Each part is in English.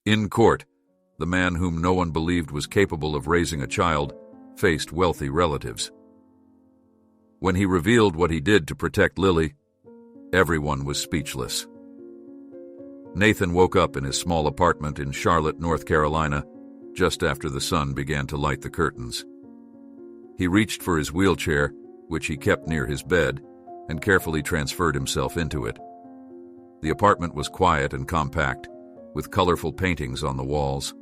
In court, the man whom no one believed was capable of raising a child faced wealthy relatives. When he revealed what he did to protect Lily, everyone was speechless. Nathan woke up in his small apartment in Charlotte, North Carolina, just after the sun began to light the curtains. He reached for his wheelchair, which he kept near his bed, and carefully transferred himself into it. The apartment was quiet and compact, with colorful paintings on the walls.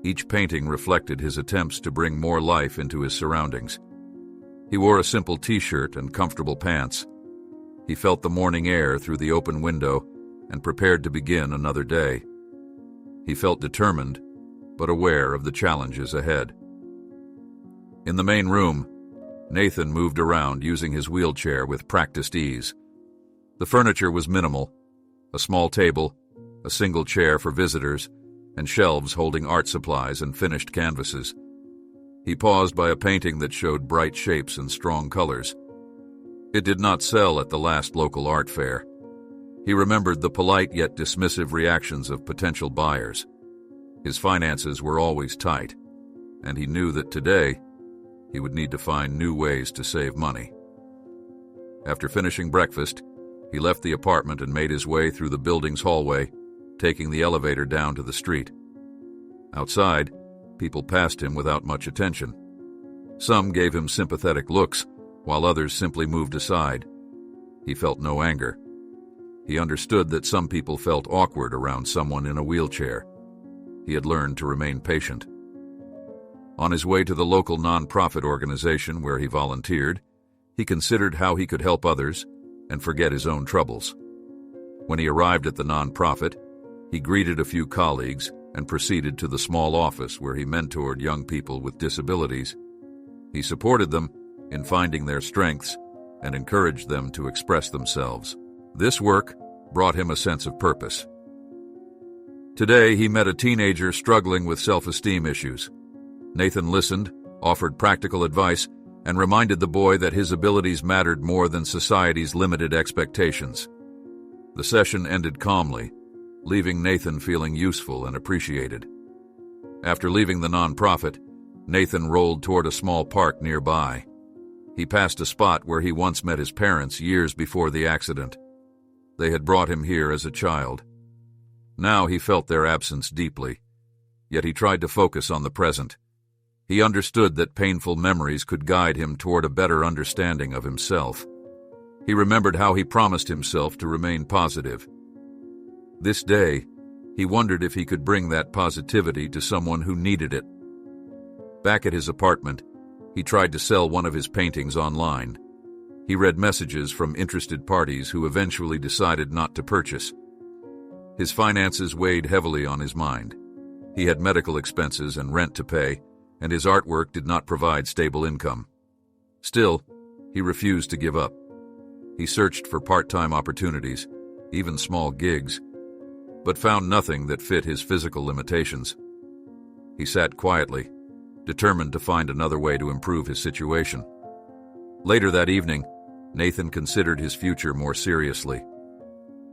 Each painting reflected his attempts to bring more life into his surroundings. He wore a simple t-shirt and comfortable pants. He felt the morning air through the open window and prepared to begin another day. He felt determined, but aware of the challenges ahead. In the main room, Nathan moved around using his wheelchair with practiced ease. The furniture was minimal: a small table, a single chair for visitors, and shelves holding art supplies and finished canvases. He paused by a painting that showed bright shapes and strong colors. It did not sell at the last local art fair. He remembered the polite yet dismissive reactions of potential buyers. His finances were always tight, and he knew that today he would need to find new ways to save money. After finishing breakfast, he left the apartment and made his way through the building's hallway, taking the elevator down to the street. Outside, people passed him without much attention. Some gave him sympathetic looks, while others simply moved aside. He felt no anger. He understood that some people felt awkward around someone in a wheelchair. He had learned to remain patient. On his way to the local non-profit organization where he volunteered, he considered how he could help others and forget his own troubles. When he arrived at the non-profit, he greeted a few colleagues and proceeded to the small office where he mentored young people with disabilities. He supported them in finding their strengths and encouraged them to express themselves. This work brought him a sense of purpose. Today, he met a teenager struggling with self-esteem issues. Nathan listened, offered practical advice, and reminded the boy that his abilities mattered more than society's limited expectations. The session ended calmly, leaving Nathan feeling useful and appreciated. After leaving the nonprofit, Nathan rolled toward a small park nearby. He passed a spot where he once met his parents years before the accident. They had brought him here as a child. Now he felt their absence deeply, yet he tried to focus on the present. He understood that painful memories could guide him toward a better understanding of himself. He remembered how he promised himself to remain positive. This day, he wondered if he could bring that positivity to someone who needed it. Back at his apartment, he tried to sell one of his paintings online. He read messages from interested parties who eventually decided not to purchase. His finances weighed heavily on his mind. He had medical expenses and rent to pay, and his artwork did not provide stable income. Still, he refused to give up. He searched for part-time opportunities, even small gigs, but found nothing that fit his physical limitations. He sat quietly, determined to find another way to improve his situation. Later that evening, Nathan considered his future more seriously.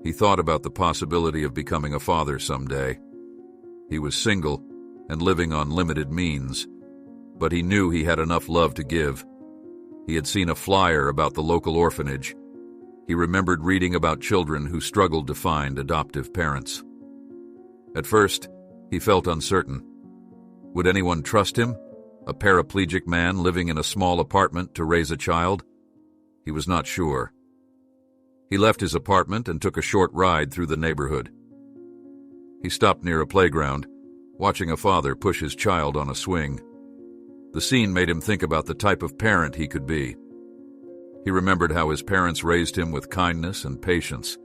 He thought about the possibility of becoming a father someday. He was single and living on limited means, but he knew he had enough love to give. He had seen a flyer about the local orphanage. He remembered reading about children who struggled to find adoptive parents. At first, he felt uncertain. Would anyone trust him, a paraplegic man living in a small apartment, to raise a child? He was not sure. He left his apartment and took a short ride through the neighborhood. He stopped near a playground, watching a father push his child on a swing. The scene made him think about the type of parent he could be. He remembered how his parents raised him with kindness and patience.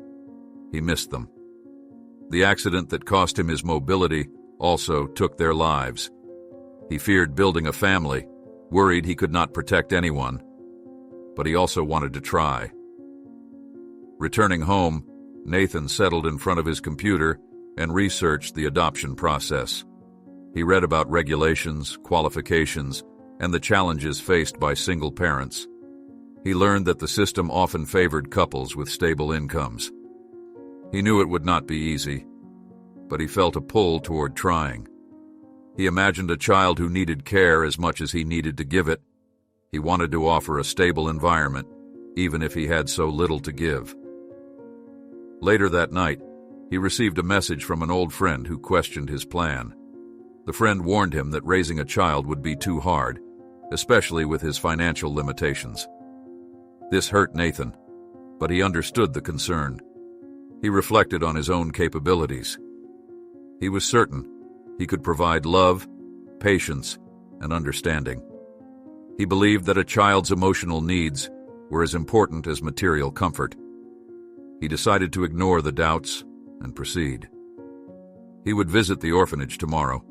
He missed them. The accident that cost him his mobility also took their lives. He feared building a family, worried he could not protect anyone, but he also wanted to try. Returning home, Nathan settled in front of his computer and researched the adoption process. He read about regulations, qualifications, and the challenges faced by single parents. He learned that the system often favored couples with stable incomes. He knew it would not be easy. but he felt a pull toward trying. He imagined a child who needed care as much as he needed to give it. He wanted to offer a stable environment, even if he had so little to give. Later that night, he received a message from an old friend who questioned his plan. The friend warned him that raising a child would be too hard, especially with his financial limitations. This hurt Nathan, but he understood the concern. He reflected on his own capabilities. He was certain he could provide love, patience, and understanding. He believed that a child's emotional needs were as important as material comfort. He decided to ignore the doubts and proceed. He would visit the orphanage tomorrow.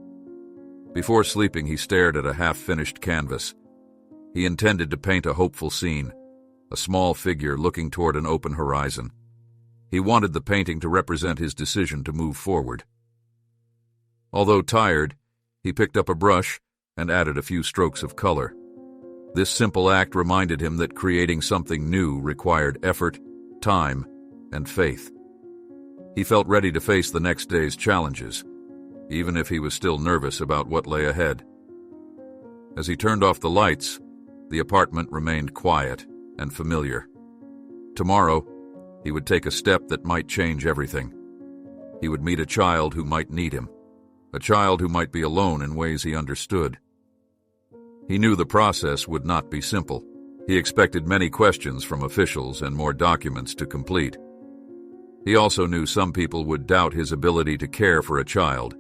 Before sleeping, he stared at a half-finished canvas. He intended to paint a hopeful scene, a small figure looking toward an open horizon. He wanted the painting to represent his decision to move forward. Although tired, he picked up a brush and added a few strokes of color. This simple act reminded him that creating something new required effort, time, and faith. He felt ready to face the next day's challenges, even if he was still nervous about what lay ahead. As he turned off the lights, the apartment remained quiet and familiar. Tomorrow, he would take a step that might change everything. He would meet a child who might need him, a child who might be alone in ways he understood. He knew the process would not be simple. He expected many questions from officials and more documents to complete. He also knew some people would doubt his ability to care for a child.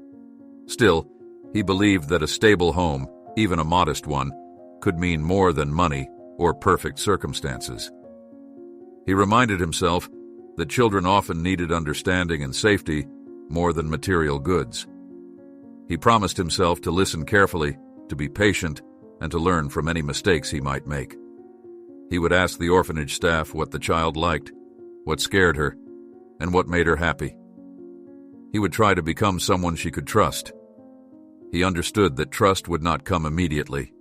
Still, he believed that a stable home, even a modest one, could mean more than money or perfect circumstances. He reminded himself that children often needed understanding and safety more than material goods. He promised himself to listen carefully, to be patient, and to learn from any mistakes he might make. He would ask the orphanage staff what the child liked, what scared her, and what made her happy. He would try to become someone she could trust. He understood that trust would not come immediately.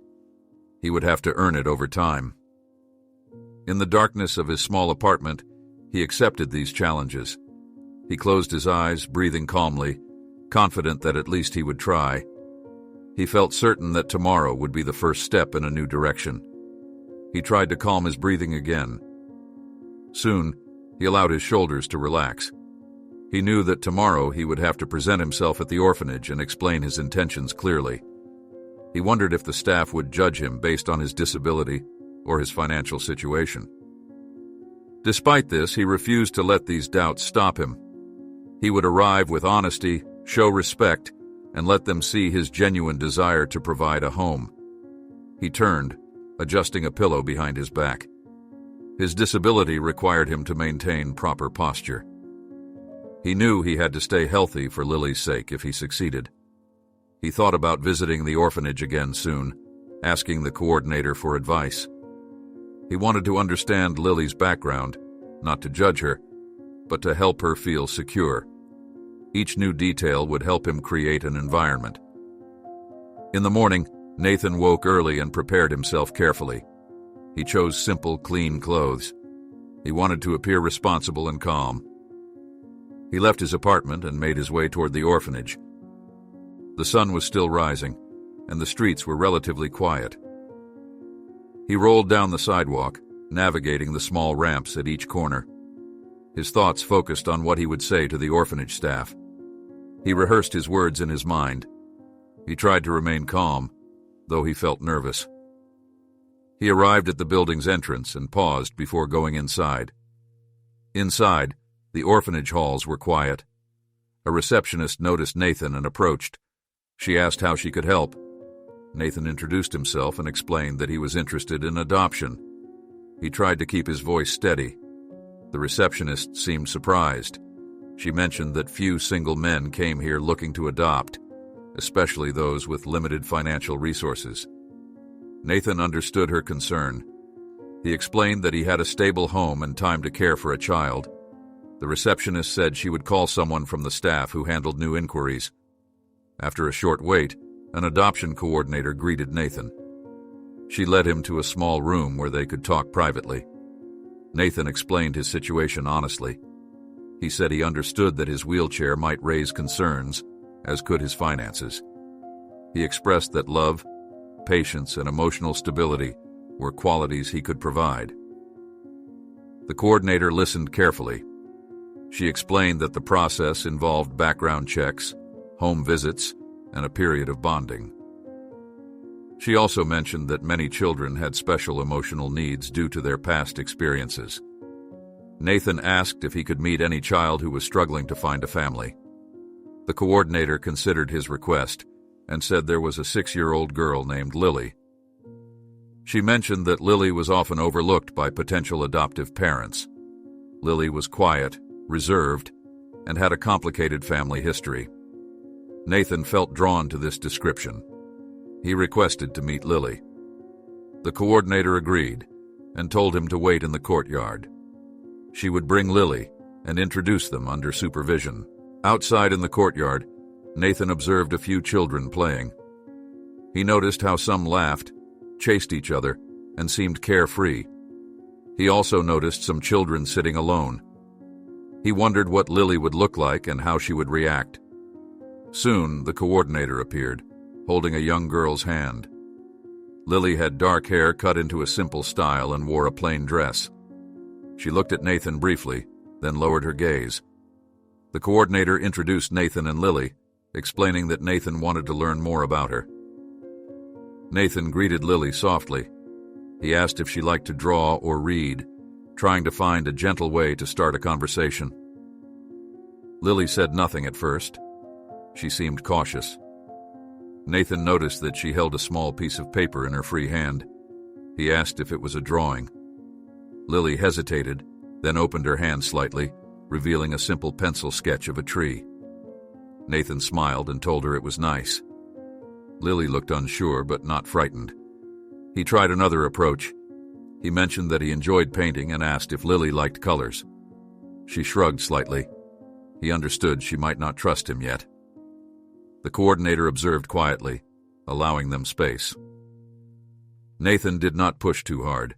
He would have to earn it over time. In the darkness of his small apartment, he accepted these challenges. He closed his eyes, breathing calmly, confident that at least he would try. He felt certain that tomorrow would be the first step in a new direction. He tried to calm his breathing again. Soon, he allowed his shoulders to relax. He knew that tomorrow he would have to present himself at the orphanage and explain his intentions clearly. He wondered if the staff would judge him based on his disability or his financial situation. Despite this, he refused to let these doubts stop him. He would arrive with honesty, show respect, and let them see his genuine desire to provide a home. He turned, adjusting a pillow behind his back. His disability required him to maintain proper posture. He knew he had to stay healthy for Lily's sake if he succeeded. He thought about visiting the orphanage again soon, asking the coordinator for advice. He wanted to understand Lily's background, not to judge her, but to help her feel secure. Each new detail would help him create an environment. In the morning, Nathan woke early and prepared himself carefully. He chose simple, clean clothes. He wanted to appear responsible and calm. He left his apartment and made his way toward the orphanage. The sun was still rising, and the streets were relatively quiet. He rolled down the sidewalk, navigating the small ramps at each corner. His thoughts focused on what he would say to the orphanage staff. He rehearsed his words in his mind. He tried to remain calm, though he felt nervous. He arrived at the building's entrance and paused before going inside. Inside, the orphanage halls were quiet. A receptionist noticed Nathan and approached. She asked how she could help. Nathan introduced himself and explained that he was interested in adoption. He tried to keep his voice steady. The receptionist seemed surprised. She mentioned that few single men came here looking to adopt, especially those with limited financial resources. Nathan understood her concern. He explained that he had a stable home and time to care for a child. The receptionist said she would call someone from the staff who handled new inquiries. After a short wait, an adoption coordinator greeted Nathan. She led him to a small room where they could talk privately. Nathan explained his situation honestly. He said he understood that his wheelchair might raise concerns, as could his finances. He expressed that love, patience, and emotional stability were qualities he could provide. The coordinator listened carefully. She explained that the process involved background checks, home visits, and a period of bonding. She also mentioned that many children had special emotional needs due to their past experiences. Nathan asked if he could meet any child who was struggling to find a family. The coordinator considered his request and said there was a 6-year-old girl named Lily. She mentioned that Lily was often overlooked by potential adoptive parents. Lily was quiet, reserved, and had a complicated family history. Nathan felt drawn to this description. He requested to meet Lily. The coordinator agreed and told him to wait in the courtyard. She would bring Lily and introduce them under supervision. Outside in the courtyard, Nathan observed a few children playing. He noticed how some laughed, chased each other, and seemed carefree. He also noticed some children sitting alone. He wondered what Lily would look like and how she would react. Soon, the coordinator appeared, holding a young girl's hand. Lily had dark hair cut into a simple style and wore a plain dress. She looked at Nathan briefly, then lowered her gaze. The coordinator introduced Nathan and Lily, explaining that Nathan wanted to learn more about her. Nathan greeted Lily softly. He asked if she liked to draw or read, trying to find a gentle way to start a conversation. Lily said nothing at first. She seemed cautious. Nathan noticed that she held a small piece of paper in her free hand. He asked if it was a drawing. Lily hesitated, then opened her hand slightly, revealing a simple pencil sketch of a tree. Nathan smiled and told her it was nice. Lily looked unsure but not frightened. He tried another approach. He mentioned that he enjoyed painting and asked if Lily liked colors. She shrugged slightly. He understood she might not trust him yet. The coordinator observed quietly, allowing them space. Nathan did not push too hard.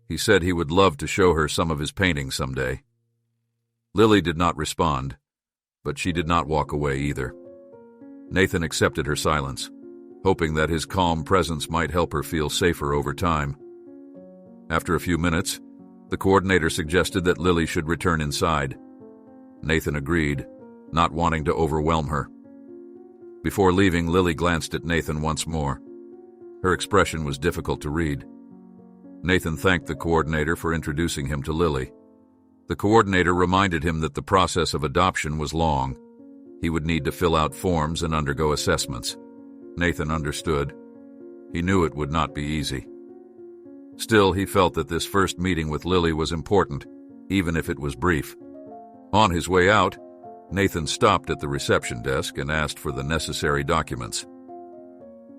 He said he would love to show her some of his paintings someday. Lily did not respond, but she did not walk away either. Nathan accepted her silence, hoping that his calm presence might help her feel safer over time. After a few minutes, the coordinator suggested that Lily should return inside. Nathan agreed, not wanting to overwhelm her. Before leaving, Lily glanced at Nathan once more. Her expression was difficult to read. Nathan thanked the coordinator for introducing him to Lily. The coordinator reminded him that the process of adoption was long. He would need to fill out forms and undergo assessments. Nathan understood. He knew it would not be easy. Still, he felt that this first meeting with Lily was important, even if it was brief. On his way out, Nathan stopped at the reception desk and asked for the necessary documents.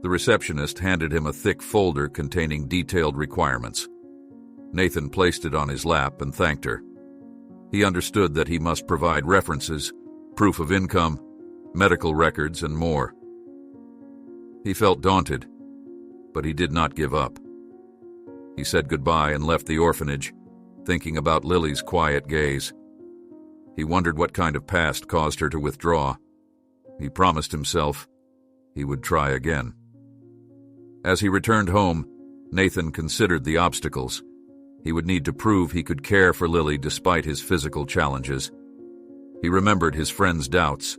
The receptionist handed him a thick folder containing detailed requirements. Nathan placed it on his lap and thanked her. He understood that he must provide references, proof of income, medical records, and more. He felt daunted, but he did not give up. He said goodbye and left the orphanage, thinking about Lily's quiet gaze. He wondered what kind of past caused her to withdraw. He promised himself he would try again. As he returned home, Nathan considered the obstacles. He would need to prove he could care for Lily despite his physical challenges. He remembered his friend's doubts.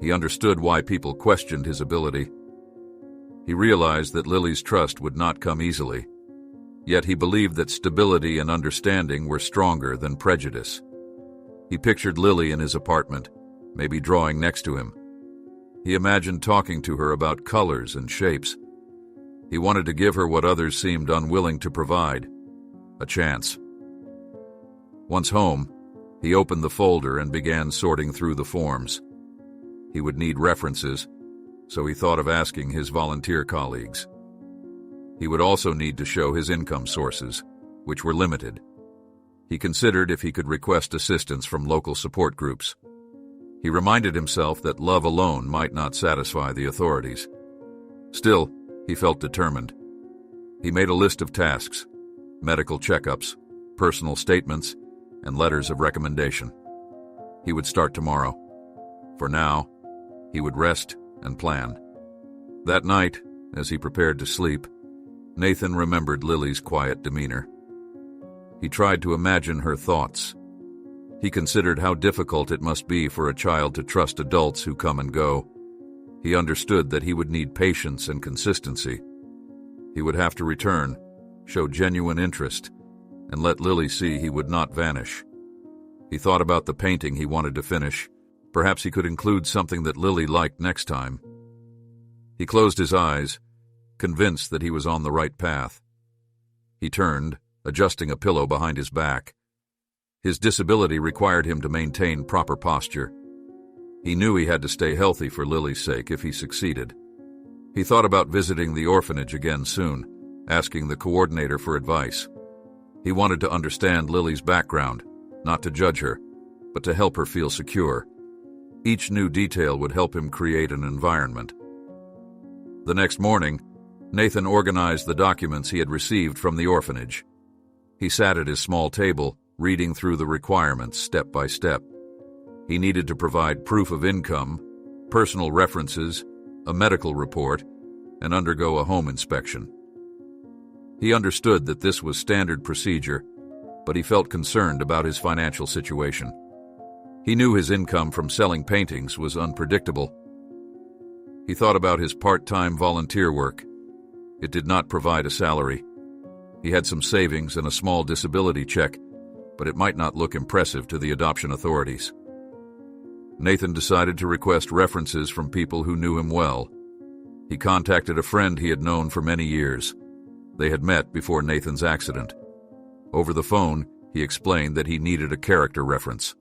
He understood why people questioned his ability. He realized that Lily's trust would not come easily. Yet he believed that stability and understanding were stronger than prejudice. He pictured Lily in his apartment, maybe drawing next to him. He imagined talking to her about colors and shapes. He wanted to give her what others seemed unwilling to provide, a chance. Once home, he opened the folder and began sorting through the forms. He would need references, so he thought of asking his volunteer colleagues. He would also need to show his income sources, which were limited. He considered if he could request assistance from local support groups. He reminded himself that love alone might not satisfy the authorities. Still, he felt determined. He made a list of tasks: medical checkups, personal statements, and letters of recommendation. He would start tomorrow. For now, he would rest and plan. That night, as he prepared to sleep, Nathan remembered Lily's quiet demeanor. He tried to imagine her thoughts. He considered how difficult it must be for a child to trust adults who come and go. He understood that he would need patience and consistency. He would have to return, show genuine interest, and let Lily see he would not vanish. He thought about the painting he wanted to finish. Perhaps he could include something that Lily liked next time. He closed his eyes, convinced that he was on the right path. He turned, adjusting a pillow behind his back. His disability required him to maintain proper posture. He knew he had to stay healthy for Lily's sake if he succeeded. He thought about visiting the orphanage again soon, asking the coordinator for advice. He wanted to understand Lily's background, not to judge her, but to help her feel secure. Each new detail would help him create an environment. The next morning, Nathan organized the documents he had received from the orphanage. He sat at his small table, reading through the requirements step by step. He needed to provide proof of income, personal references, a medical report, and undergo a home inspection. He understood that this was standard procedure, but he felt concerned about his financial situation. He knew his income from selling paintings was unpredictable. He thought about his part-time volunteer work. It did not provide a salary. He had some savings and a small disability check, but it might not look impressive to the adoption authorities. Nathan decided to request references from people who knew him well. He contacted a friend he had known for many years. They had met before Nathan's accident. Over the phone, he explained that he needed a character reference.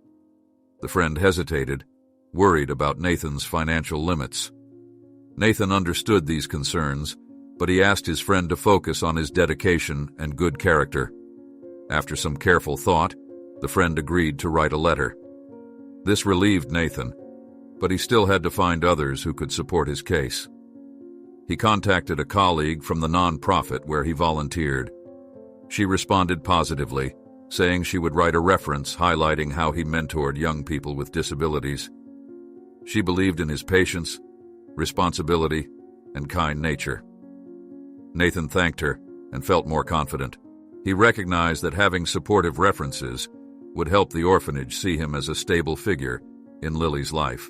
The friend hesitated, worried about Nathan's financial limits. Nathan understood these concerns, but he asked his friend to focus on his dedication and good character. After some careful thought, the friend agreed to write a letter. This relieved Nathan, but he still had to find others who could support his case. He contacted a colleague from the nonprofit where he volunteered. She responded positively, saying she would write a reference highlighting how he mentored young people with disabilities. She believed in his patience, responsibility, and kind nature. Nathan thanked her and felt more confident. He recognized that having supportive references would help the orphanage see him as a stable figure in Lily's life.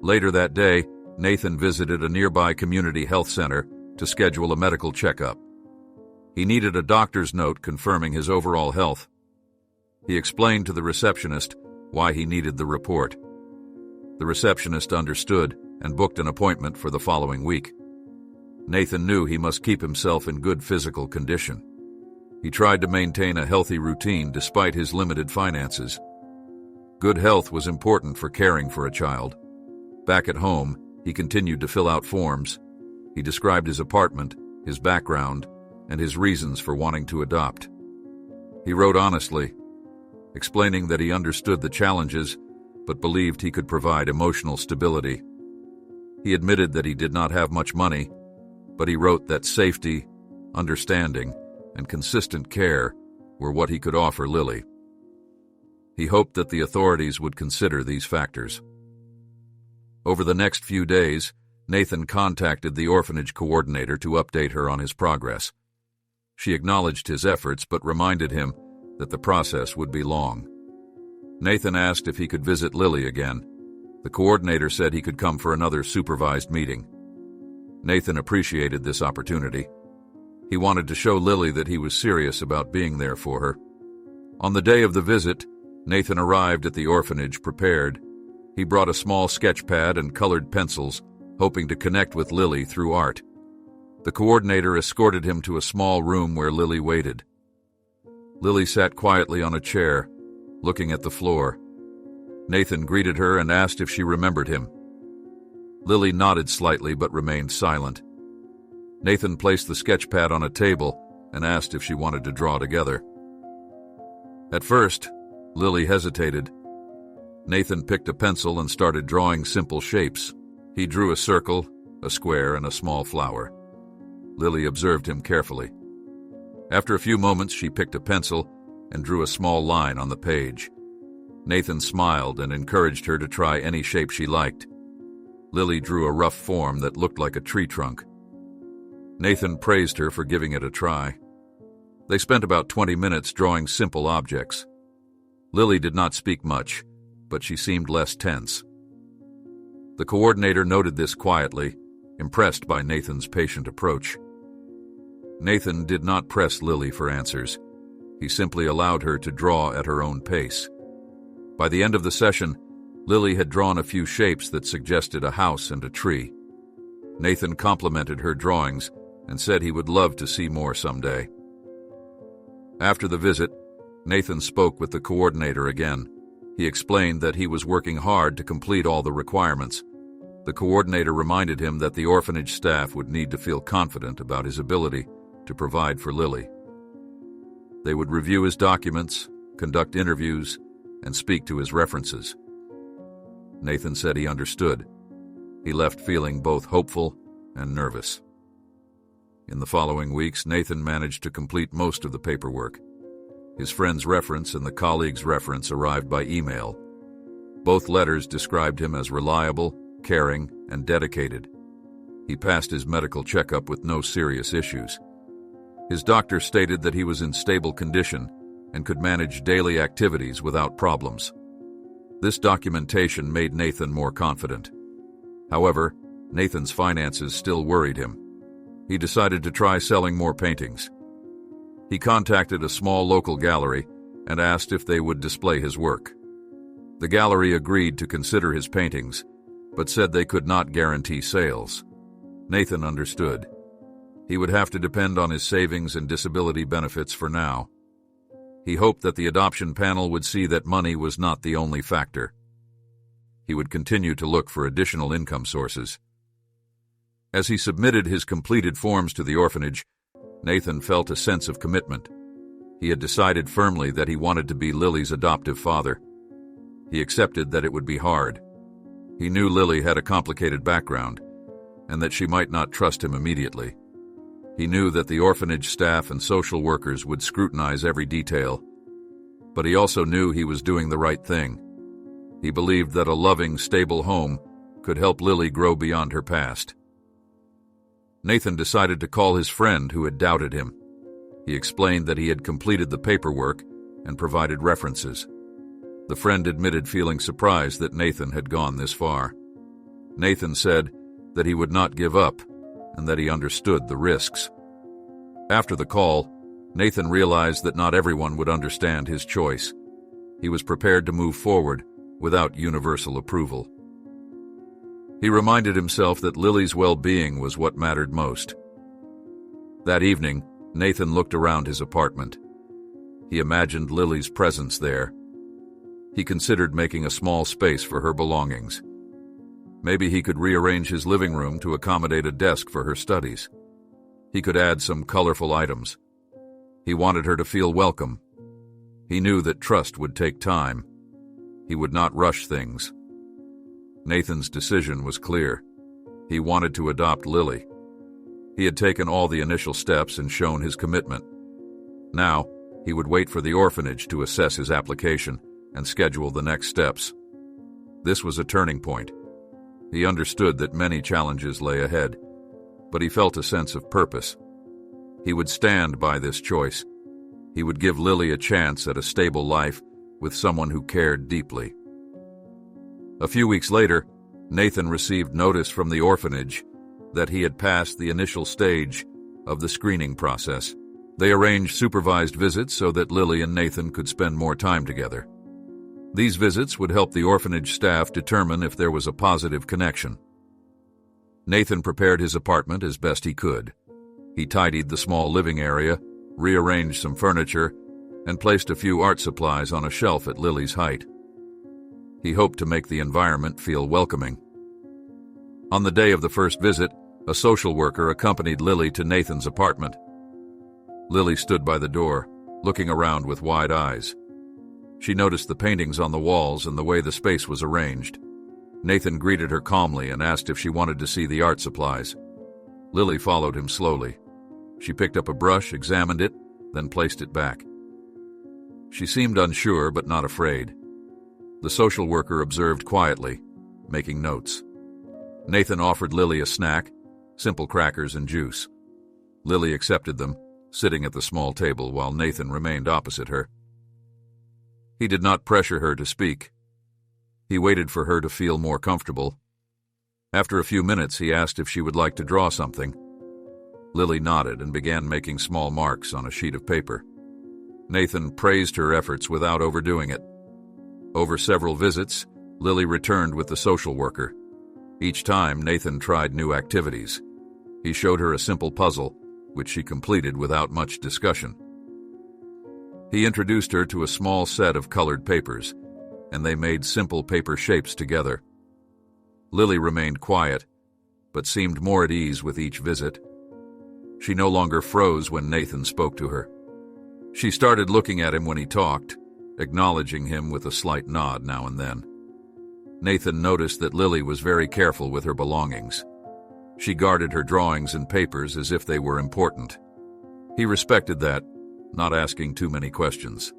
Later that day, Nathan visited a nearby community health center to schedule a medical checkup. He needed a doctor's note confirming his overall health. He explained to the receptionist why he needed the report. The receptionist understood and booked an appointment for the following week. Nathan knew he must keep himself in good physical condition. He tried to maintain a healthy routine despite his limited finances. Good health was important for caring for a child. Back at home, he continued to fill out forms. He described his apartment, his background, and his reasons for wanting to adopt. He wrote honestly, explaining that he understood the challenges, but believed he could provide emotional stability. He admitted that he did not have much money, but he wrote that safety, understanding, and consistent care were what he could offer Lily. He hoped that the authorities would consider these factors. Over the next few days, Nathan contacted the orphanage coordinator to update her on his progress. She acknowledged his efforts but reminded him that the process would be long. Nathan asked if he could visit Lily again. The coordinator said he could come for another supervised meeting. Nathan appreciated this opportunity. He wanted to show Lily that he was serious about being there for her. On the day of the visit, Nathan arrived at the orphanage prepared. He brought a small sketch pad and colored pencils, hoping to connect with Lily through art. The coordinator escorted him to a small room where Lily waited. Lily sat quietly on a chair, looking at the floor. Nathan greeted her and asked if she remembered him. Lily nodded slightly but remained silent. Nathan placed the sketch pad on a table and asked if she wanted to draw together. At first, Lily hesitated. Nathan picked a pencil and started drawing simple shapes. He drew a circle, a square, and a small flower. Lily observed him carefully. After a few moments, she picked a pencil and drew a small line on the page. Nathan smiled and encouraged her to try any shape she liked. Lily drew a rough form that looked like a tree trunk. Nathan praised her for giving it a try. They spent about 20 minutes drawing simple objects. Lily did not speak much, but she seemed less tense. The coordinator noted this quietly, impressed by Nathan's patient approach. Nathan did not press Lily for answers. He simply allowed her to draw at her own pace. By the end of the session, Lily had drawn a few shapes that suggested a house and a tree. Nathan complimented her drawings and said he would love to see more someday. After the visit, Nathan spoke with the coordinator again. He explained that he was working hard to complete all the requirements. The coordinator reminded him that the orphanage staff would need to feel confident about his ability to provide for Lily. They would review his documents, conduct interviews, and speak to his references. Nathan said he understood. He left feeling both hopeful and nervous. In the following weeks, Nathan managed to complete most of the paperwork. His friend's reference and the colleague's reference arrived by email. Both letters described him as reliable, caring, and dedicated. He passed his medical checkup with no serious issues. His doctor stated that he was in stable condition and could manage daily activities without problems. This documentation made Nathan more confident. However, Nathan's finances still worried him. He decided to try selling more paintings. He contacted a small local gallery and asked if they would display his work. The gallery agreed to consider his paintings, but said they could not guarantee sales. Nathan understood. He would have to depend on his savings and disability benefits for now. He hoped that the adoption panel would see that money was not the only factor. He would continue to look for additional income sources. As he submitted his completed forms to the orphanage, Nathan felt a sense of commitment. He had decided firmly that he wanted to be Lily's adoptive father. He accepted that it would be hard. He knew Lily had a complicated background, and that she might not trust him immediately. He knew that the orphanage staff and social workers would scrutinize every detail, but he also knew he was doing the right thing. He believed that a loving, stable home could help Lily grow beyond her past. Nathan decided to call his friend who had doubted him. He explained that he had completed the paperwork and provided references. The friend admitted feeling surprised that Nathan had gone this far. Nathan said that he would not give up and that he understood the risks. After the call, Nathan realized that not everyone would understand his choice. He was prepared to move forward without universal approval. He reminded himself that Lily's well-being was what mattered most. That evening, Nathan looked around his apartment. He imagined Lily's presence there. He considered making a small space for her belongings. Maybe he could rearrange his living room to accommodate a desk for her studies. He could add some colorful items. He wanted her to feel welcome. He knew that trust would take time. He would not rush things. Nathan's decision was clear. He wanted to adopt Lily. He had taken all the initial steps and shown his commitment. Now, he would wait for the orphanage to assess his application and schedule the next steps. This was a turning point. He understood that many challenges lay ahead, but he felt a sense of purpose. He would stand by this choice. He would give Lily a chance at a stable life with someone who cared deeply. A few weeks later, Nathan received notice from the orphanage that he had passed the initial stage of the screening process. They arranged supervised visits so that Lily and Nathan could spend more time together. These visits would help the orphanage staff determine if there was a positive connection. Nathan prepared his apartment as best he could. He tidied the small living area, rearranged some furniture, and placed a few art supplies on a shelf at Lily's height. He hoped to make the environment feel welcoming. On the day of the first visit, a social worker accompanied Lily to Nathan's apartment. Lily stood by the door, looking around with wide eyes. She noticed the paintings on the walls and the way the space was arranged. Nathan greeted her calmly and asked if she wanted to see the art supplies. Lily followed him slowly. She picked up a brush, examined it, then placed it back. She seemed unsure but not afraid. The social worker observed quietly, making notes. Nathan offered Lily a snack, simple crackers and juice. Lily accepted them, sitting at the small table while Nathan remained opposite her. He did not pressure her to speak. He waited for her to feel more comfortable. After a few minutes, he asked if she would like to draw something. Lily nodded and began making small marks on a sheet of paper. Nathan praised her efforts without overdoing it. Over several visits, Lily returned with the social worker. Each time, Nathan tried new activities. He showed her a simple puzzle, which she completed without much discussion. He introduced her to a small set of colored papers, and they made simple paper shapes together. Lily remained quiet, but seemed more at ease with each visit. She no longer froze when Nathan spoke to her. She started looking at him when he talked, acknowledging him with a slight nod now and then. Nathan noticed that Lily was very careful with her belongings. She guarded her drawings and papers as if they were important. He respected that, not asking too many questions.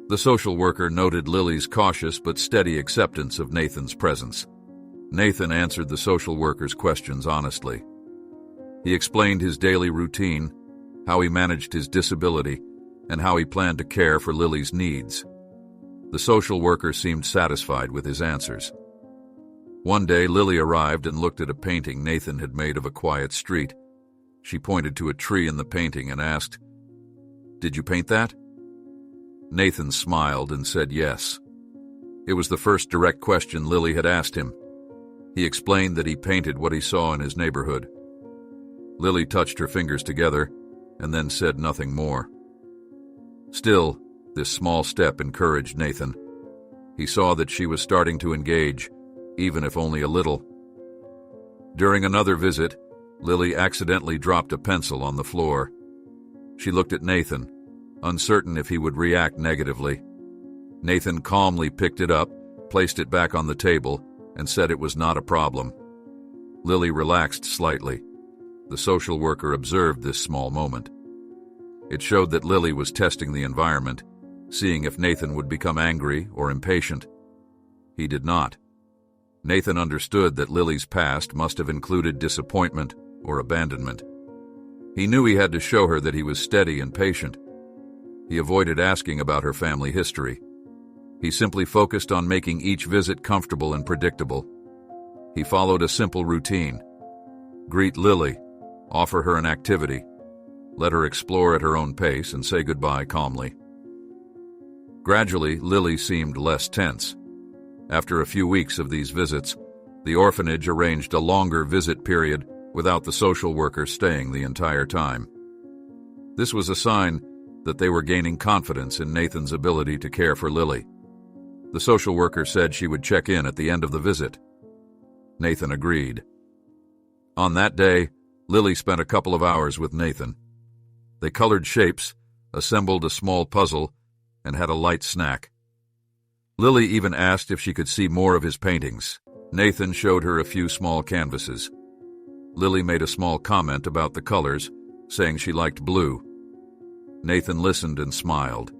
The social worker noted Lily's cautious but steady acceptance of Nathan's presence. Nathan answered the social worker's questions honestly. He explained his daily routine, how he managed his disability, and how he planned to care for Lily's needs. The social worker seemed satisfied with his answers. One day, Lily arrived and looked at a painting Nathan had made of a quiet street. She pointed to a tree in the painting and asked, "Did you paint that?" Nathan smiled and said yes. It was the first direct question Lily had asked him. He explained that he painted what he saw in his neighborhood. Lily touched her fingers together and then said nothing more. Still, this small step encouraged Nathan. He saw that she was starting to engage, even if only a little. During another visit, Lily accidentally dropped a pencil on the floor. She looked at Nathan, uncertain if he would react negatively. Nathan calmly picked it up, placed it back on the table, and said it was not a problem. Lily relaxed slightly. The social worker observed this small moment. It showed that Lily was testing the environment, seeing if Nathan would become angry or impatient. He did not. Nathan understood that Lily's past must have included disappointment or abandonment. He knew he had to show her that he was steady and patient. He avoided asking about her family history. He simply focused on making each visit comfortable and predictable. He followed a simple routine. Greet Lily, offer her an activity, let her explore at her own pace, and say goodbye calmly. Gradually, Lily seemed less tense. After a few weeks of these visits, the orphanage arranged a longer visit period without the social worker staying the entire time. This was a sign that they were gaining confidence in Nathan's ability to care for Lily. The social worker said she would check in at the end of the visit. Nathan agreed. On that day, Lily spent a couple of hours with Nathan. They colored shapes, assembled a small puzzle, and had a light snack. Lily even asked if she could see more of his paintings. Nathan showed her a few small canvases. Lily made a small comment about the colors, saying she liked blue. Nathan listened and smiled.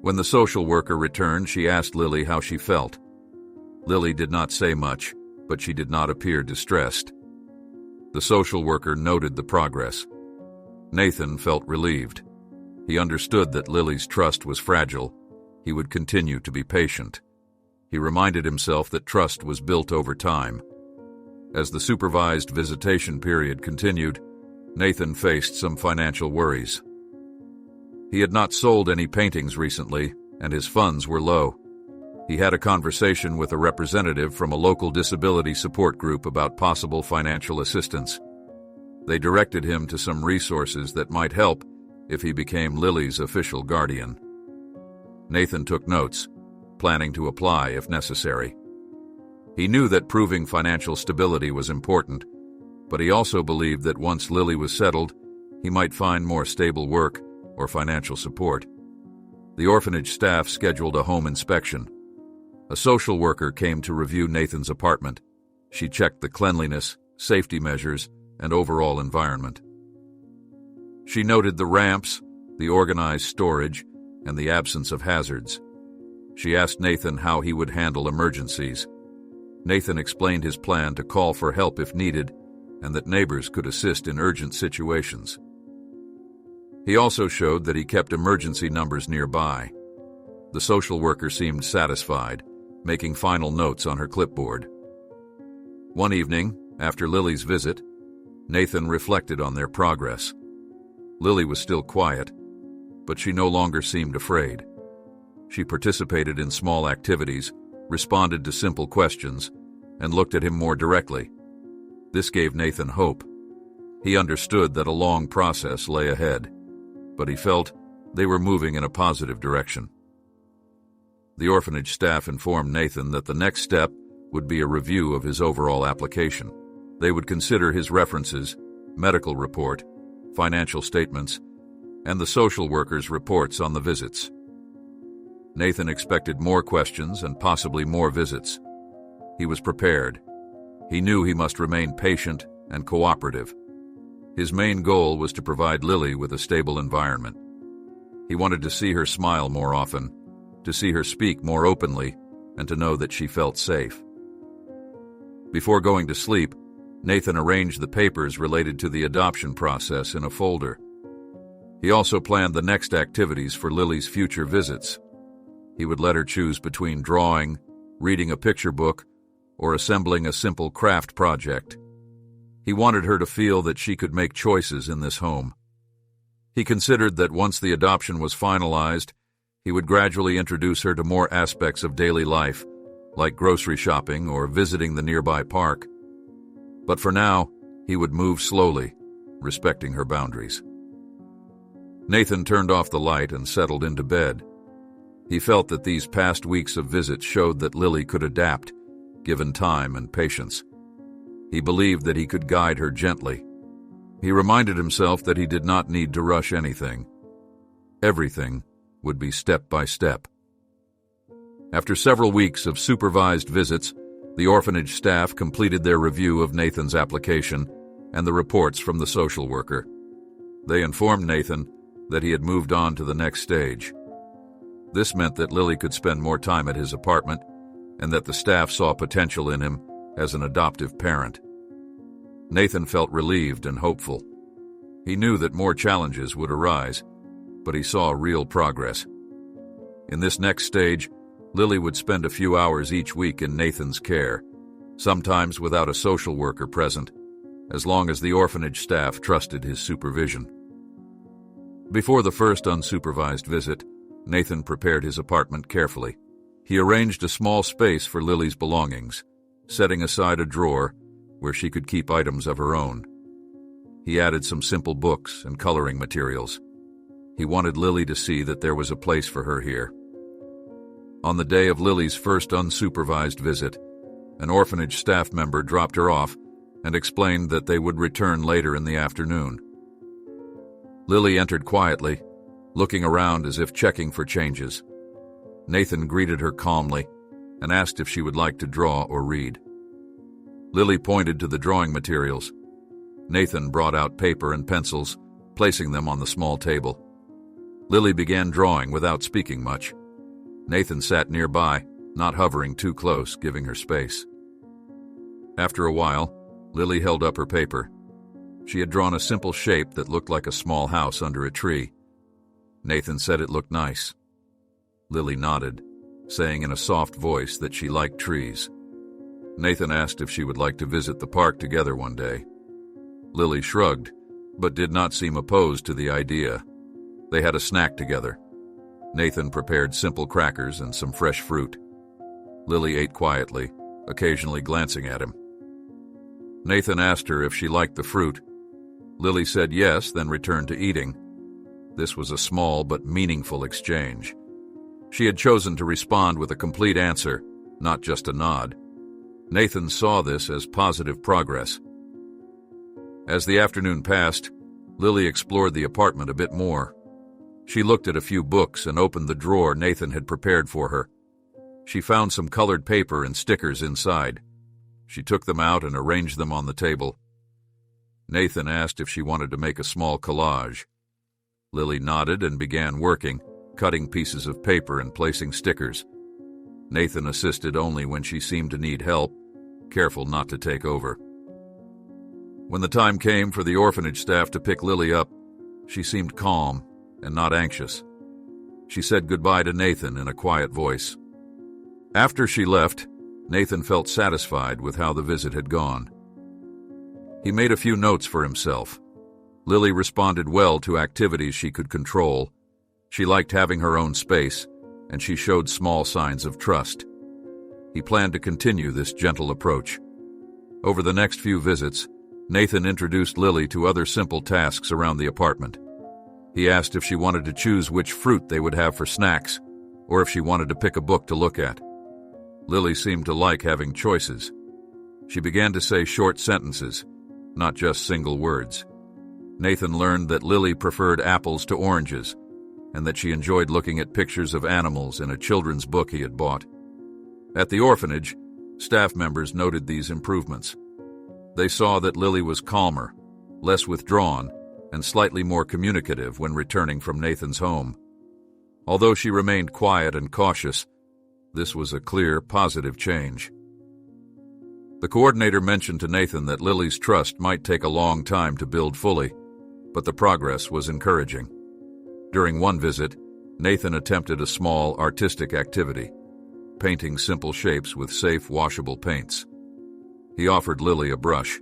When the social worker returned, she asked Lily how she felt. Lily did not say much, but she did not appear distressed. The social worker noted the progress. Nathan felt relieved. He understood that Lily's trust was fragile. He would continue to be patient. He reminded himself that trust was built over time. As the supervised visitation period continued, Nathan faced some financial worries. He had not sold any paintings recently, and his funds were low. He had a conversation with a representative from a local disability support group about possible financial assistance. They directed him to some resources that might help if he became Lily's official guardian. Nathan took notes, planning to apply if necessary. He knew that proving financial stability was important, but he also believed that once Lily was settled, he might find more stable work or financial support. The orphanage staff scheduled a home inspection. A social worker came to review Nathan's apartment. She checked the cleanliness, safety measures, and overall environment. She noted the ramps, the organized storage, and the absence of hazards. She asked Nathan how he would handle emergencies. Nathan explained his plan to call for help if needed, and that neighbors could assist in urgent situations. He also showed that he kept emergency numbers nearby. The social worker seemed satisfied, making final notes on her clipboard. One evening, after Lily's visit, Nathan reflected on their progress. Lily was still quiet, but she no longer seemed afraid. She participated in small activities, responded to simple questions, and looked at him more directly. This gave Nathan hope. He understood that a long process lay ahead, but he felt they were moving in a positive direction. The orphanage staff informed Nathan that the next step would be a review of his overall application. They would consider his references, medical report, financial statements, and the social worker's reports on the visits. Nathan expected more questions and possibly more visits. He was prepared. He knew he must remain patient and cooperative. His main goal was to provide Lily with a stable environment. He wanted to see her smile more often, to see her speak more openly, and to know that she felt safe. Before going to sleep, Nathan arranged the papers related to the adoption process in a folder. He also planned the next activities for Lily's future visits. He would let her choose between drawing, reading a picture book, or assembling a simple craft project. He wanted her to feel that she could make choices in this home. He considered that once the adoption was finalized, he would gradually introduce her to more aspects of daily life, like grocery shopping or visiting the nearby park. But for now, he would move slowly, respecting her boundaries. Nathan turned off the light and settled into bed. He felt that these past weeks of visits showed that Lily could adapt, given time and patience. He believed that he could guide her gently. He reminded himself that he did not need to rush anything. Everything would be step by step. After several weeks of supervised visits, the orphanage staff completed their review of Nathan's application and the reports from the social worker. They informed Nathan that he had moved on to the next stage. This meant that Lily could spend more time at his apartment and that the staff saw potential in him as an adoptive parent. Nathan felt relieved and hopeful. He knew that more challenges would arise, but he saw real progress. In this next stage, Lily would spend a few hours each week in Nathan's care, sometimes without a social worker present, as long as the orphanage staff trusted his supervision. Before the first unsupervised visit, Nathan prepared his apartment carefully. He arranged a small space for Lily's belongings, setting aside a drawer where she could keep items of her own. He added some simple books and coloring materials. He wanted Lily to see that there was a place for her here. On the day of Lily's first unsupervised visit, an orphanage staff member dropped her off and explained that they would return later in the afternoon. Lily entered quietly, looking around as if checking for changes. Nathan greeted her calmly and asked if she would like to draw or read. Lily pointed to the drawing materials. Nathan brought out paper and pencils, placing them on the small table. Lily began drawing without speaking much. Nathan sat nearby, not hovering too close, giving her space. After a while, Lily held up her paper. She had drawn a simple shape that looked like a small house under a tree. Nathan said it looked nice. Lily nodded, saying in a soft voice that she liked trees. Nathan asked if she would like to visit the park together one day. Lily shrugged, but did not seem opposed to the idea. They had a snack together. Nathan prepared simple crackers and some fresh fruit. Lily ate quietly, occasionally glancing at him. Nathan asked her if she liked the fruit. Lily said yes, then returned to eating. This was a small but meaningful exchange. She had chosen to respond with a complete answer, not just a nod. Nathan saw this as positive progress. As the afternoon passed, Lily explored the apartment a bit more. She looked at a few books and opened the drawer Nathan had prepared for her. She found some colored paper and stickers inside. She took them out and arranged them on the table. Nathan asked if she wanted to make a small collage. Lily nodded and began working, cutting pieces of paper and placing stickers. Nathan assisted only when she seemed to need help, careful not to take over. When the time came for the orphanage staff to pick Lily up, she seemed calm and not anxious. She said goodbye to Nathan in a quiet voice. After she left, Nathan felt satisfied with how the visit had gone. He made a few notes for himself. Lily responded well to activities she could control. She liked having her own space, and she showed small signs of trust. He planned to continue this gentle approach. Over the next few visits, Nathan introduced Lily to other simple tasks around the apartment. He asked if she wanted to choose which fruit they would have for snacks, or if she wanted to pick a book to look at. Lily seemed to like having choices. She began to say short sentences, not just single words. Nathan learned that Lily preferred apples to oranges, and that she enjoyed looking at pictures of animals in a children's book he had bought. At the orphanage, staff members noted these improvements. They saw that Lily was calmer, less withdrawn, and slightly more communicative when returning from Nathan's home. Although she remained quiet and cautious, this was a clear, positive change. The coordinator mentioned to Nathan that Lily's trust might take a long time to build fully, but the progress was encouraging. During one visit, Nathan attempted a small artistic activity, painting simple shapes with safe, washable paints. He offered Lily a brush.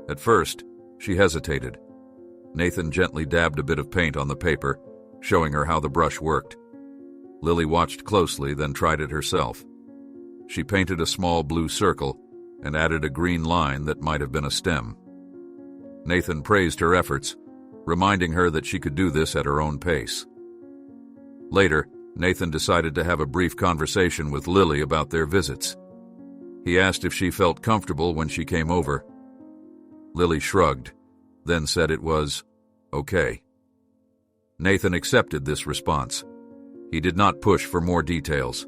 At first, she hesitated. Nathan gently dabbed a bit of paint on the paper, showing her how the brush worked. Lily watched closely, then tried it herself. She painted a small blue circle and added a green line that might have been a stem. Nathan praised her efforts, reminding her that she could do this at her own pace. Later, Nathan decided to have a brief conversation with Lily about their visits. He asked if she felt comfortable when she came over. Lily shrugged, then said it was okay. Nathan accepted this response. He did not push for more details.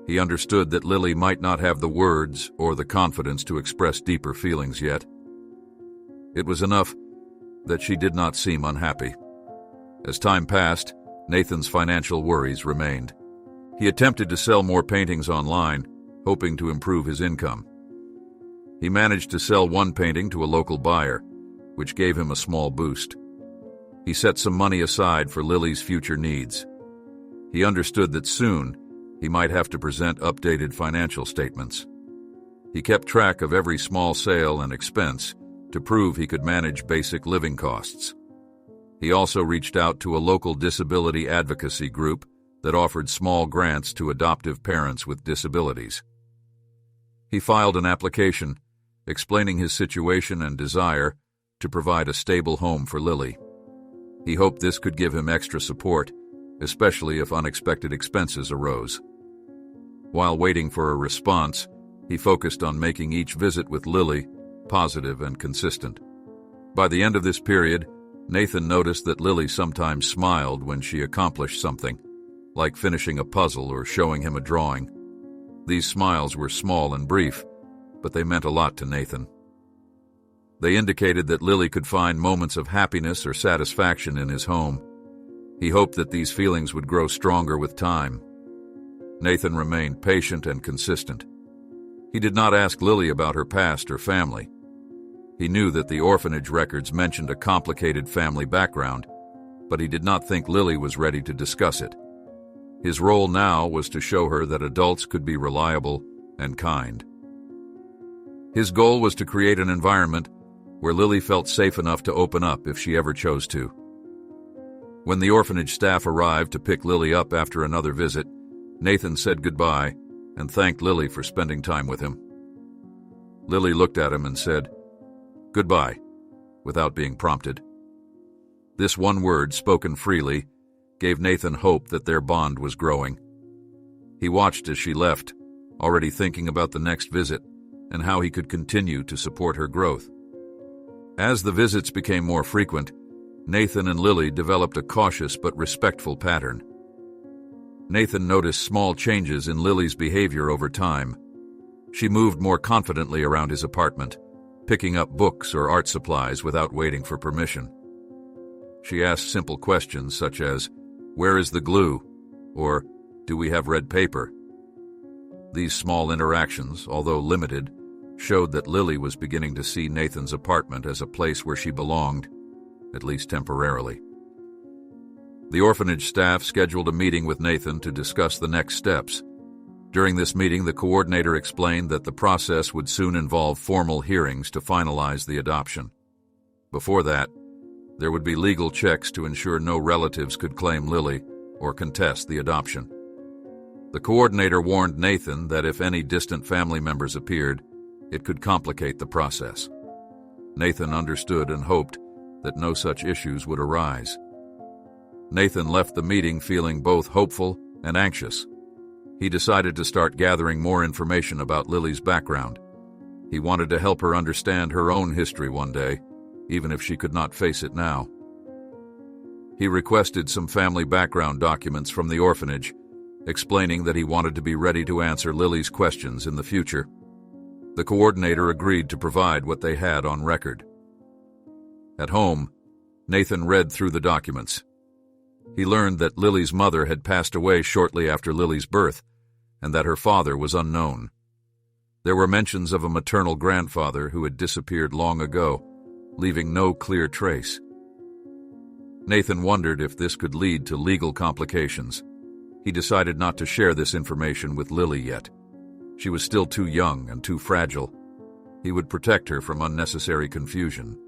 He understood that Lily might not have the words or the confidence to express deeper feelings yet. It was enough that she did not seem unhappy. As time passed, Nathan's financial worries remained. He attempted to sell more paintings online, hoping to improve his income. He managed to sell one painting to a local buyer, which gave him a small boost. He set some money aside for Lily's future needs. He understood that soon he might have to present updated financial statements. He kept track of every small sale and expense to prove he could manage basic living costs. He also reached out to a local disability advocacy group that offered small grants to adoptive parents with disabilities. He filed an application explaining his situation and desire to provide a stable home for Lily. He hoped this could give him extra support, especially if unexpected expenses arose. While waiting for a response, he focused on making each visit with Lily positive and consistent. By the end of this period, Nathan noticed that Lily sometimes smiled when she accomplished something, like finishing a puzzle or showing him a drawing. These smiles were small and brief, but they meant a lot to Nathan. They indicated that Lily could find moments of happiness or satisfaction in his home. He hoped that these feelings would grow stronger with time. Nathan remained patient and consistent. He did not ask Lily about her past or family. He knew that the orphanage records mentioned a complicated family background, but he did not think Lily was ready to discuss it. His role now was to show her that adults could be reliable and kind. His goal was to create an environment where Lily felt safe enough to open up if she ever chose to. When the orphanage staff arrived to pick Lily up after another visit, Nathan said goodbye and thanked Lily for spending time with him. Lily looked at him and said, "Goodbye," without being prompted. This one word, spoken freely, gave Nathan hope that their bond was growing. He watched as she left, already thinking about the next visit and how he could continue to support her growth. As the visits became more frequent, Nathan and Lily developed a cautious but respectful pattern. Nathan noticed small changes in Lily's behavior over time. She moved more confidently around his apartment, picking up books or art supplies without waiting for permission. She asked simple questions such as, "Where is the glue?" or "Do we have red paper?" These small interactions, although limited, showed that Lily was beginning to see Nathan's apartment as a place where she belonged, at least temporarily. The orphanage staff scheduled a meeting with Nathan to discuss the next steps. During this meeting, the coordinator explained that the process would soon involve formal hearings to finalize the adoption. Before that, there would be legal checks to ensure no relatives could claim Lily or contest the adoption. The coordinator warned Nathan that if any distant family members appeared, it could complicate the process. Nathan understood and hoped that no such issues would arise. Nathan left the meeting feeling both hopeful and anxious. He decided to start gathering more information about Lily's background. He wanted to help her understand her own history one day, even if she could not face it now. He requested some family background documents from the orphanage, explaining that he wanted to be ready to answer Lily's questions in the future. The coordinator agreed to provide what they had on record. At home, Nathan read through the documents. He learned that Lily's mother had passed away shortly after Lily's birth, and that her father was unknown. There were mentions of a maternal grandfather who had disappeared long ago, leaving no clear trace. Nathan wondered if this could lead to legal complications. He decided not to share this information with Lily yet. She was still too young and too fragile. He would protect her from unnecessary confusion.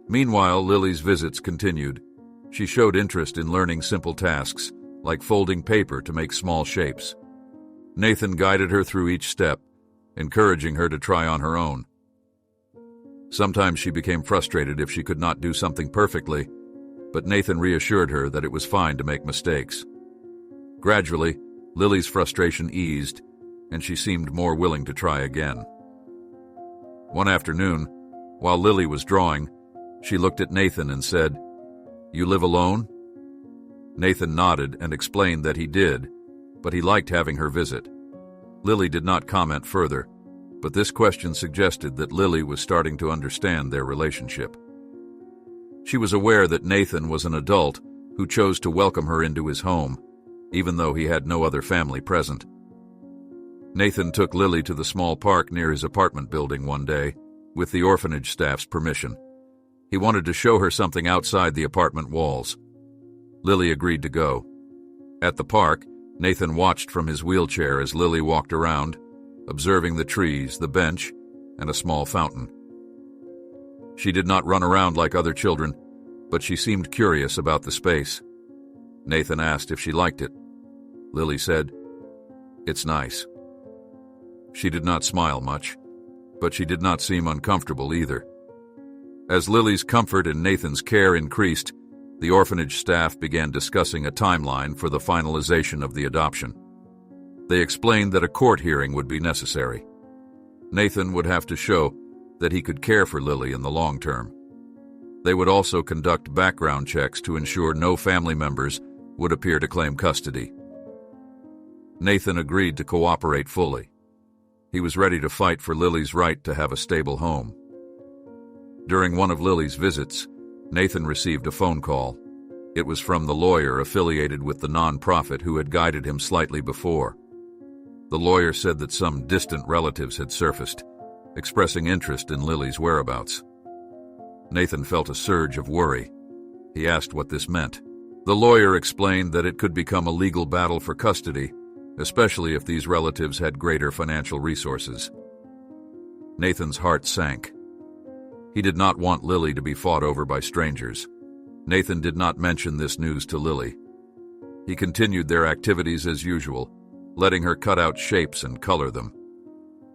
Meanwhile, Lily's visits continued. She showed interest in learning simple tasks, like folding paper to make small shapes. Nathan guided her through each step, encouraging her to try on her own. Sometimes she became frustrated if she could not do something perfectly, but Nathan reassured her that it was fine to make mistakes. Gradually, Lily's frustration eased, and she seemed more willing to try again. One afternoon, while Lily was drawing, she looked at Nathan and said, "You live alone?" Nathan nodded and explained that he did, but he liked having her visit. Lily did not comment further, but this question suggested that Lily was starting to understand their relationship. She was aware that Nathan was an adult who chose to welcome her into his home, even though he had no other family present. Nathan took Lily to the small park near his apartment building one day, with the orphanage staff's permission. He wanted to show her something outside the apartment walls. Lily agreed to go. At the park, Nathan watched from his wheelchair as Lily walked around, observing the trees, the bench, and a small fountain. She did not run around like other children, but she seemed curious about the space. Nathan asked if she liked it. Lily said, "It's nice." She did not smile much, but she did not seem uncomfortable either. As Lily's comfort and Nathan's care increased, the orphanage staff began discussing a timeline for the finalization of the adoption. They explained that a court hearing would be necessary. Nathan would have to show that he could care for Lily in the long term. They would also conduct background checks to ensure no family members would appear to claim custody. Nathan agreed to cooperate fully. He was ready to fight for Lily's right to have a stable home. During one of Lily's visits, Nathan received a phone call. It was from the lawyer affiliated with the nonprofit who had guided him slightly before. The lawyer said that some distant relatives had surfaced, expressing interest in Lily's whereabouts. Nathan felt a surge of worry. He asked what this meant. The lawyer explained that it could become a legal battle for custody, especially if these relatives had greater financial resources. Nathan's heart sank. He did not want Lily to be fought over by strangers. Nathan did not mention this news to Lily. He continued their activities as usual, letting her cut out shapes and color them.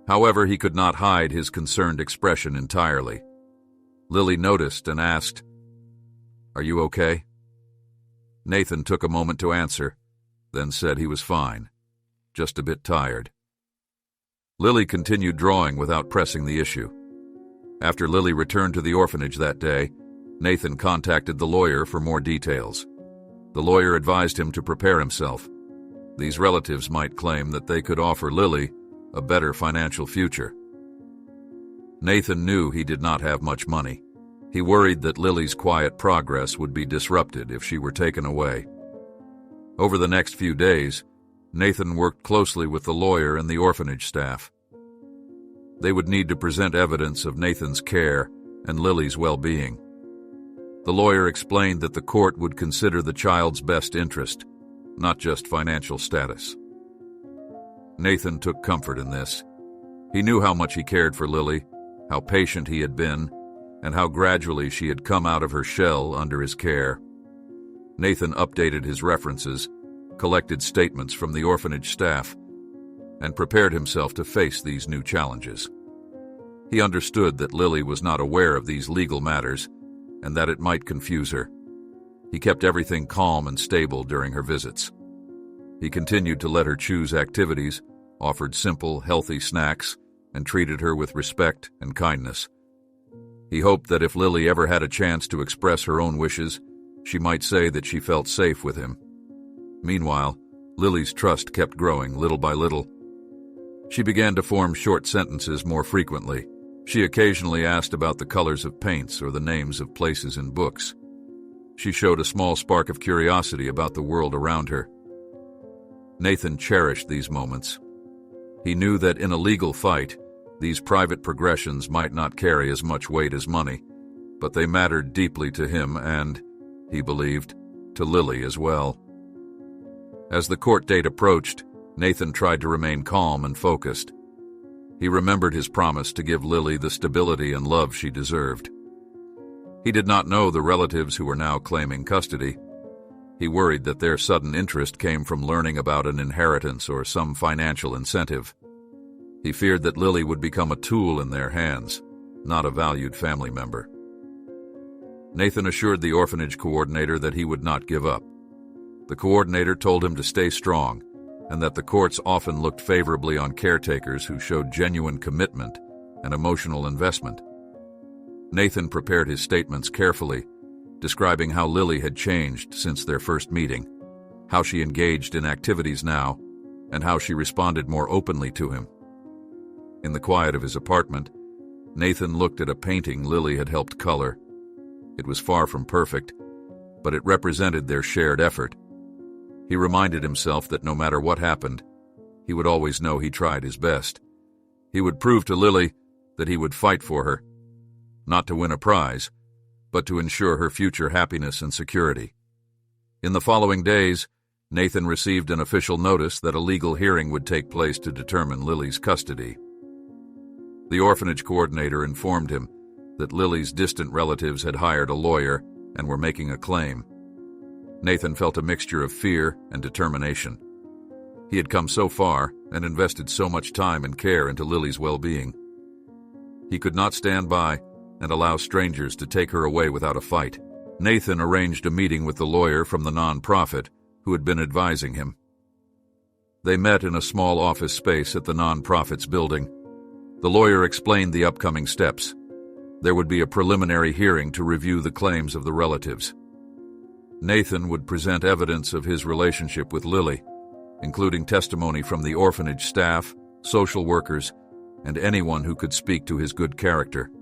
However, he could not hide his concerned expression entirely. Lily noticed and asked, "Are you okay?" Nathan took a moment to answer, then said he was fine, just a bit tired. Lily continued drawing without pressing the issue. After Lily returned to the orphanage that day, Nathan contacted the lawyer for more details. The lawyer advised him to prepare himself. These relatives might claim that they could offer Lily a better financial future. Nathan knew he did not have much money. He worried that Lily's quiet progress would be disrupted if she were taken away. Over the next few days, Nathan worked closely with the lawyer and the orphanage staff. They would need to present evidence of Nathan's care and Lily's well-being. The lawyer explained that the court would consider the child's best interest, not just financial status. Nathan took comfort in this. He knew how much he cared for Lily, how patient he had been, and how gradually she had come out of her shell under his care. Nathan updated his references, collected statements from the orphanage staff, and prepared himself to face these new challenges. He understood that Lily was not aware of these legal matters and that it might confuse her. He kept everything calm and stable during her visits. He continued to let her choose activities, offered simple, healthy snacks, and treated her with respect and kindness. He hoped that if Lily ever had a chance to express her own wishes, she might say that she felt safe with him. Meanwhile, Lily's trust kept growing little by little. She began to form short sentences more frequently. She occasionally asked about the colors of paints or the names of places in books. She showed a small spark of curiosity about the world around her. Nathan cherished these moments. He knew that in a legal fight, these private progressions might not carry as much weight as money, but they mattered deeply to him and, he believed, to Lily as well. As the court date approached, Nathan tried to remain calm and focused. He remembered his promise to give Lily the stability and love she deserved. He did not know the relatives who were now claiming custody. He worried that their sudden interest came from learning about an inheritance or some financial incentive. He feared that Lily would become a tool in their hands, not a valued family member. Nathan assured the orphanage coordinator that he would not give up. The coordinator told him to stay strong, and that the courts often looked favorably on caretakers who showed genuine commitment and emotional investment. Nathan prepared his statements carefully, describing how Lily had changed since their first meeting, how she engaged in activities now, and how she responded more openly to him. In the quiet of his apartment, Nathan looked at a painting Lily had helped color. It was far from perfect, but it represented their shared effort. He reminded himself that no matter what happened, he would always know he tried his best. He would prove to Lily that he would fight for her, not to win a prize, but to ensure her future happiness and security. In the following days, Nathan received an official notice that a legal hearing would take place to determine Lily's custody. The orphanage coordinator informed him that Lily's distant relatives had hired a lawyer and were making a claim. Nathan felt a mixture of fear and determination. He had come so far and invested so much time and care into Lily's well-being. He could not stand by and allow strangers to take her away without a fight. Nathan arranged a meeting with the lawyer from the non-profit who had been advising him. They met in a small office space at the non-profit's building. The lawyer explained the upcoming steps. There would be a preliminary hearing to review the claims of the relatives. Nathan would present evidence of his relationship with Lily, including testimony from the orphanage staff, social workers, and anyone who could speak to his good character.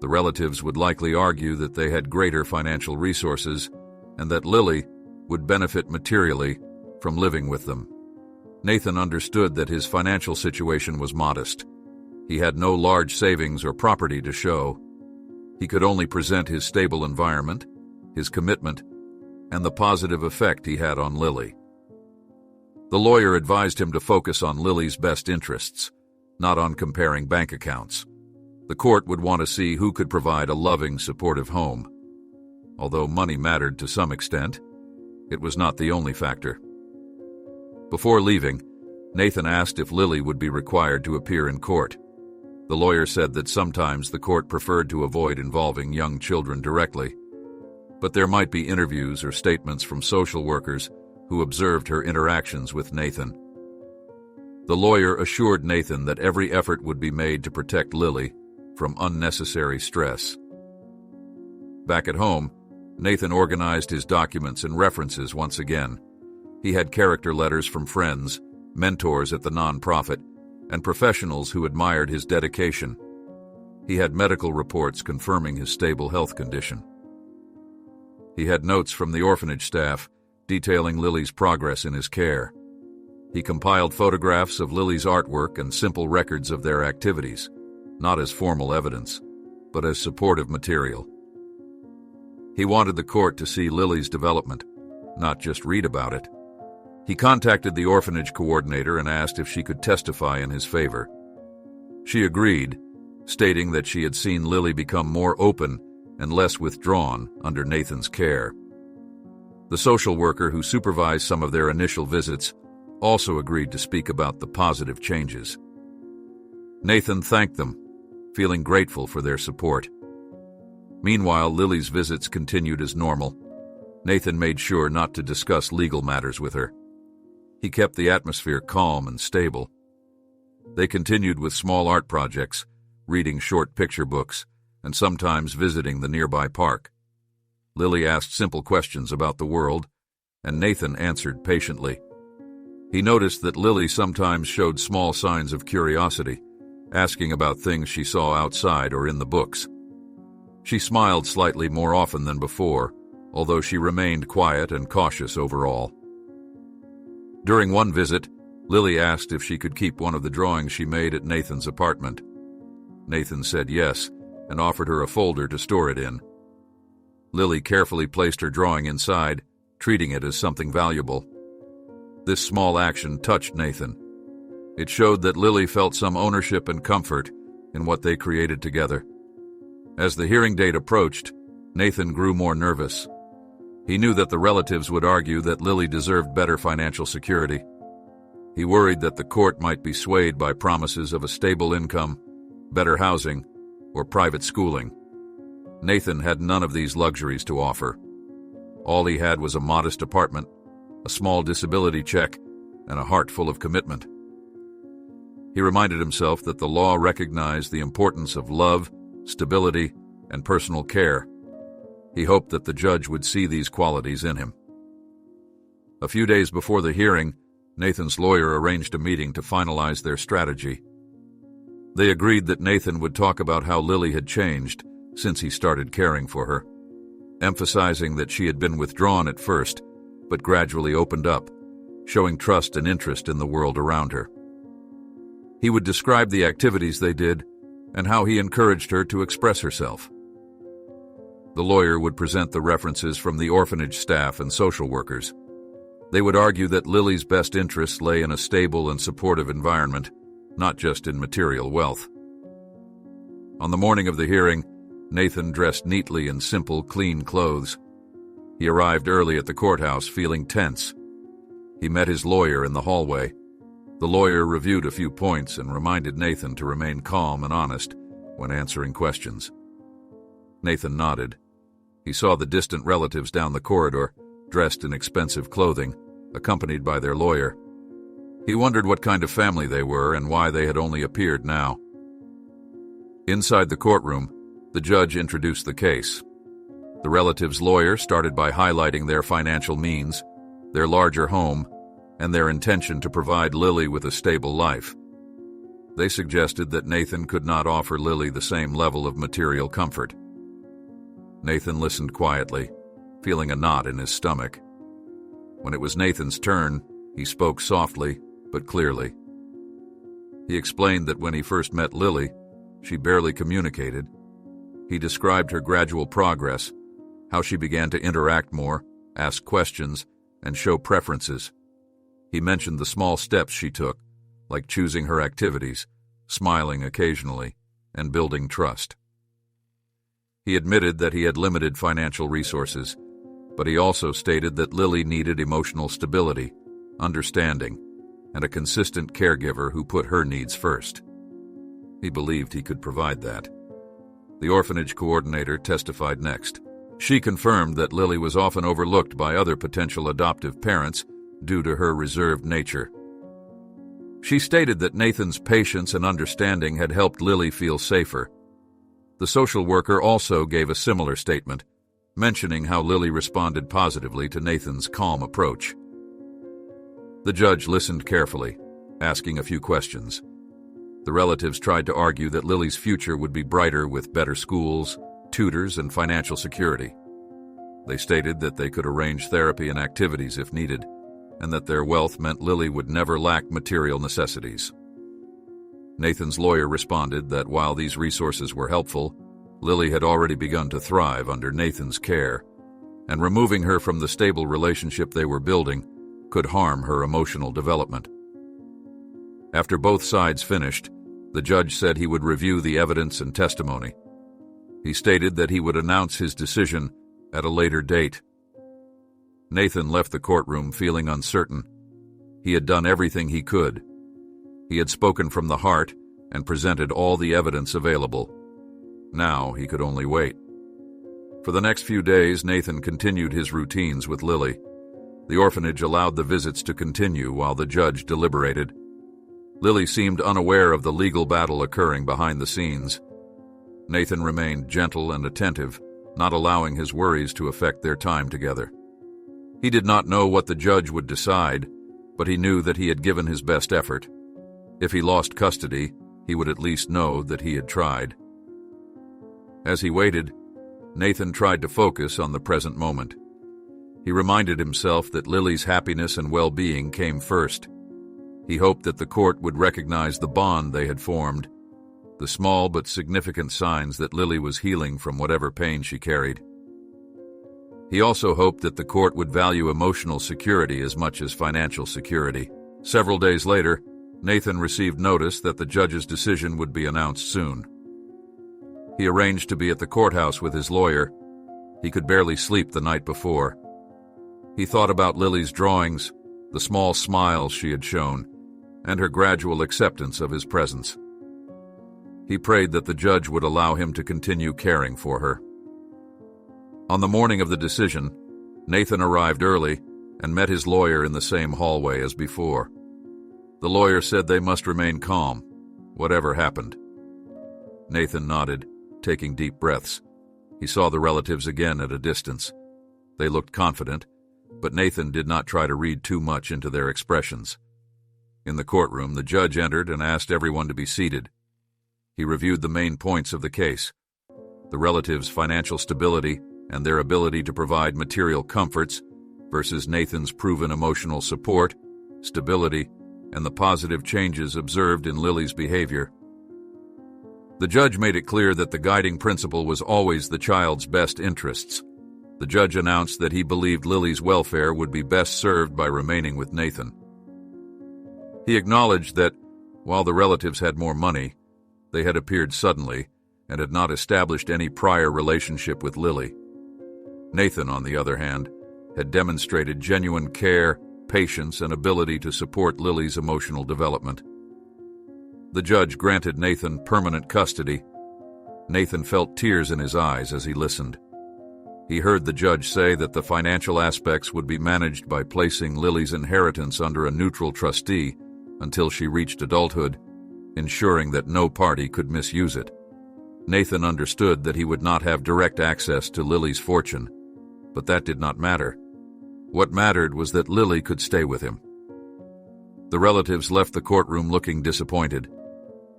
The relatives would likely argue that they had greater financial resources and that Lily would benefit materially from living with them. Nathan understood that his financial situation was modest. He had no large savings or property to show. He could only present his stable environment, his commitment, and the positive effect he had on Lily. The lawyer advised him to focus on Lily's best interests, not on comparing bank accounts. The court would want to see who could provide a loving, supportive home. Although money mattered to some extent, it was not the only factor. Before leaving, Nathan asked if Lily would be required to appear in court. The lawyer said that sometimes the court preferred to avoid involving young children directly, but there might be interviews or statements from social workers who observed her interactions with Nathan. The lawyer assured Nathan that every effort would be made to protect Lily from unnecessary stress. Back at home, Nathan organized his documents and references once again. He had character letters from friends, mentors at the nonprofit, and professionals who admired his dedication. He had medical reports confirming his stable health condition. He had notes from the orphanage staff detailing Lily's progress in his care. He compiled photographs of Lily's artwork and simple records of their activities, not as formal evidence, but as supportive material. He wanted the court to see Lily's development, not just read about it. He contacted the orphanage coordinator and asked if she could testify in his favor. She agreed, stating that she had seen Lily become more open and less withdrawn under Nathan's care. The social worker who supervised some of their initial visits also agreed to speak about the positive changes. Nathan thanked them, feeling grateful for their support. Meanwhile, Lily's visits continued as normal. Nathan made sure not to discuss legal matters with her. He kept the atmosphere calm and stable. They continued with small art projects, reading short picture books, and sometimes visiting the nearby park. Lily asked simple questions about the world, and Nathan answered patiently. He noticed that Lily sometimes showed small signs of curiosity, asking about things she saw outside or in the books. She smiled slightly more often than before, although she remained quiet and cautious overall. During one visit, Lily asked if she could keep one of the drawings she made at Nathan's apartment. Nathan said yes, and offered her a folder to store it in. Lily carefully placed her drawing inside, treating it as something valuable. This small action touched Nathan. It showed that Lily felt some ownership and comfort in what they created together. As the hearing date approached, Nathan grew more nervous. He knew that the relatives would argue that Lily deserved better financial security. He worried that the court might be swayed by promises of a stable income, better housing, or private schooling. Nathan had none of these luxuries to offer. All he had was a modest apartment, a small disability check, and a heart full of commitment. He reminded himself that the law recognized the importance of love, stability, and personal care. He hoped that the judge would see these qualities in him. A few days before the hearing, Nathan's lawyer arranged a meeting to finalize their strategy. They agreed that Nathan would talk about how Lily had changed since he started caring for her, emphasizing that she had been withdrawn at first, but gradually opened up, showing trust and interest in the world around her. He would describe the activities they did and how he encouraged her to express herself. The lawyer would present the references from the orphanage staff and social workers. They would argue that Lily's best interests lay in a stable and supportive environment, not just in material wealth. On the morning of the hearing, Nathan dressed neatly in simple, clean clothes. He arrived early at the courthouse feeling tense. He met his lawyer in the hallway. The lawyer reviewed a few points and reminded Nathan to remain calm and honest when answering questions. Nathan nodded. He saw the distant relatives down the corridor, dressed in expensive clothing, accompanied by their lawyer. He wondered what kind of family they were and why they had only appeared now. Inside the courtroom, the judge introduced the case. The relatives' lawyer started by highlighting their financial means, their larger home, and their intention to provide Lily with a stable life. They suggested that Nathan could not offer Lily the same level of material comfort. Nathan listened quietly, feeling a knot in his stomach. When it was Nathan's turn, he spoke softly but clearly. He explained that when he first met Lily, she barely communicated. He described her gradual progress, how she began to interact more, ask questions, and show preferences. He mentioned the small steps she took, like choosing her activities, smiling occasionally, and building trust. He admitted that he had limited financial resources, but he also stated that Lily needed emotional stability, understanding, and a consistent caregiver who put her needs first. He believed he could provide that. The orphanage coordinator testified next. She confirmed that Lily was often overlooked by other potential adoptive parents due to her reserved nature. She stated that Nathan's patience and understanding had helped Lily feel safer. The social worker also gave a similar statement, mentioning how Lily responded positively to Nathan's calm approach. The judge listened carefully, asking a few questions. The relatives tried to argue that Lily's future would be brighter with better schools, tutors, and financial security. They stated that they could arrange therapy and activities if needed, and that their wealth meant Lily would never lack material necessities. Nathan's lawyer responded that while these resources were helpful, Lily had already begun to thrive under Nathan's care, and removing her from the stable relationship they were building could harm her emotional development. After both sides finished, the judge said he would review the evidence and testimony. He stated that he would announce his decision at a later date. Nathan left the courtroom feeling uncertain. He had done everything he could. He had spoken from the heart and presented all the evidence available. Now he could only wait. For the next few days, Nathan continued his routines with Lily. The orphanage allowed the visits to continue while the judge deliberated. Lily seemed unaware of the legal battle occurring behind the scenes. Nathan remained gentle and attentive, not allowing his worries to affect their time together. He did not know what the judge would decide, but he knew that he had given his best effort. If he lost custody, he would at least know that he had tried. As he waited, Nathan tried to focus on the present moment. He reminded himself that Lily's happiness and well-being came first. He hoped that the court would recognize the bond they had formed, the small but significant signs that Lily was healing from whatever pain she carried. He also hoped that the court would value emotional security as much as financial security. Several days later, Nathan received notice that the judge's decision would be announced soon. He arranged to be at the courthouse with his lawyer. He could barely sleep the night before. He thought about Lily's drawings, the small smiles she had shown, and her gradual acceptance of his presence. He prayed that the judge would allow him to continue caring for her. On the morning of the decision, Nathan arrived early and met his lawyer in the same hallway as before. The lawyer said they must remain calm, whatever happened. Nathan nodded, taking deep breaths. He saw the relatives again at a distance. They looked confident, but Nathan did not try to read too much into their expressions. In the courtroom, the judge entered and asked everyone to be seated. He reviewed the main points of the case: the relatives' financial stability and their ability to provide material comforts versus Nathan's proven emotional support, stability, and the positive changes observed in Lily's behavior. The judge made it clear that the guiding principle was always the child's best interests. The judge announced that he believed Lily's welfare would be best served by remaining with Nathan. He acknowledged that, while the relatives had more money, they had appeared suddenly and had not established any prior relationship with Lily. Nathan, on the other hand, had demonstrated genuine care, patience, and ability to support Lily's emotional development. The judge granted Nathan permanent custody. Nathan felt tears in his eyes as he listened. He heard the judge say that the financial aspects would be managed by placing Lily's inheritance under a neutral trustee until she reached adulthood, ensuring that no party could misuse it. Nathan understood that he would not have direct access to Lily's fortune, but that did not matter. What mattered was that Lily could stay with him. The relatives left the courtroom looking disappointed.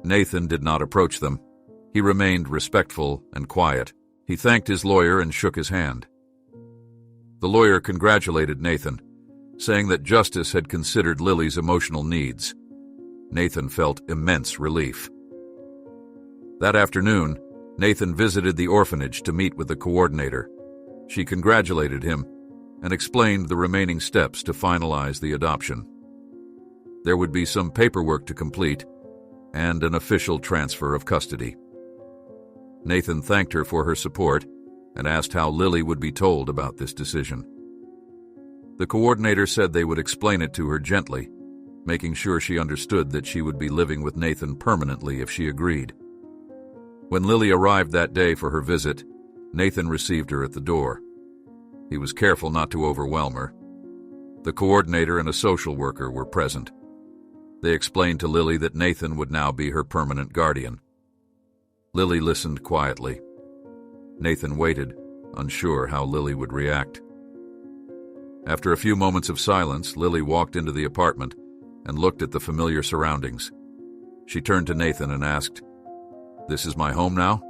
Nathan did not approach them. He remained respectful and quiet. He thanked his lawyer and shook his hand. The lawyer congratulated Nathan, saying that justice had considered Lily's emotional needs. Nathan felt immense relief. That afternoon, Nathan visited the orphanage to meet with the coordinator. She congratulated him and explained the remaining steps to finalize the adoption. There would be some paperwork to complete and an official transfer of custody. Nathan thanked her for her support and asked how Lily would be told about this decision. The coordinator said they would explain it to her gently, making sure she understood that she would be living with Nathan permanently if she agreed. When Lily arrived that day for her visit, Nathan received her at the door. He was careful not to overwhelm her. The coordinator and a social worker were present. They explained to Lily that Nathan would now be her permanent guardian. Lily listened quietly. Nathan waited, unsure how Lily would react. After a few moments of silence, Lily walked into the apartment and looked at the familiar surroundings. She turned to Nathan and asked, "This is my home now?"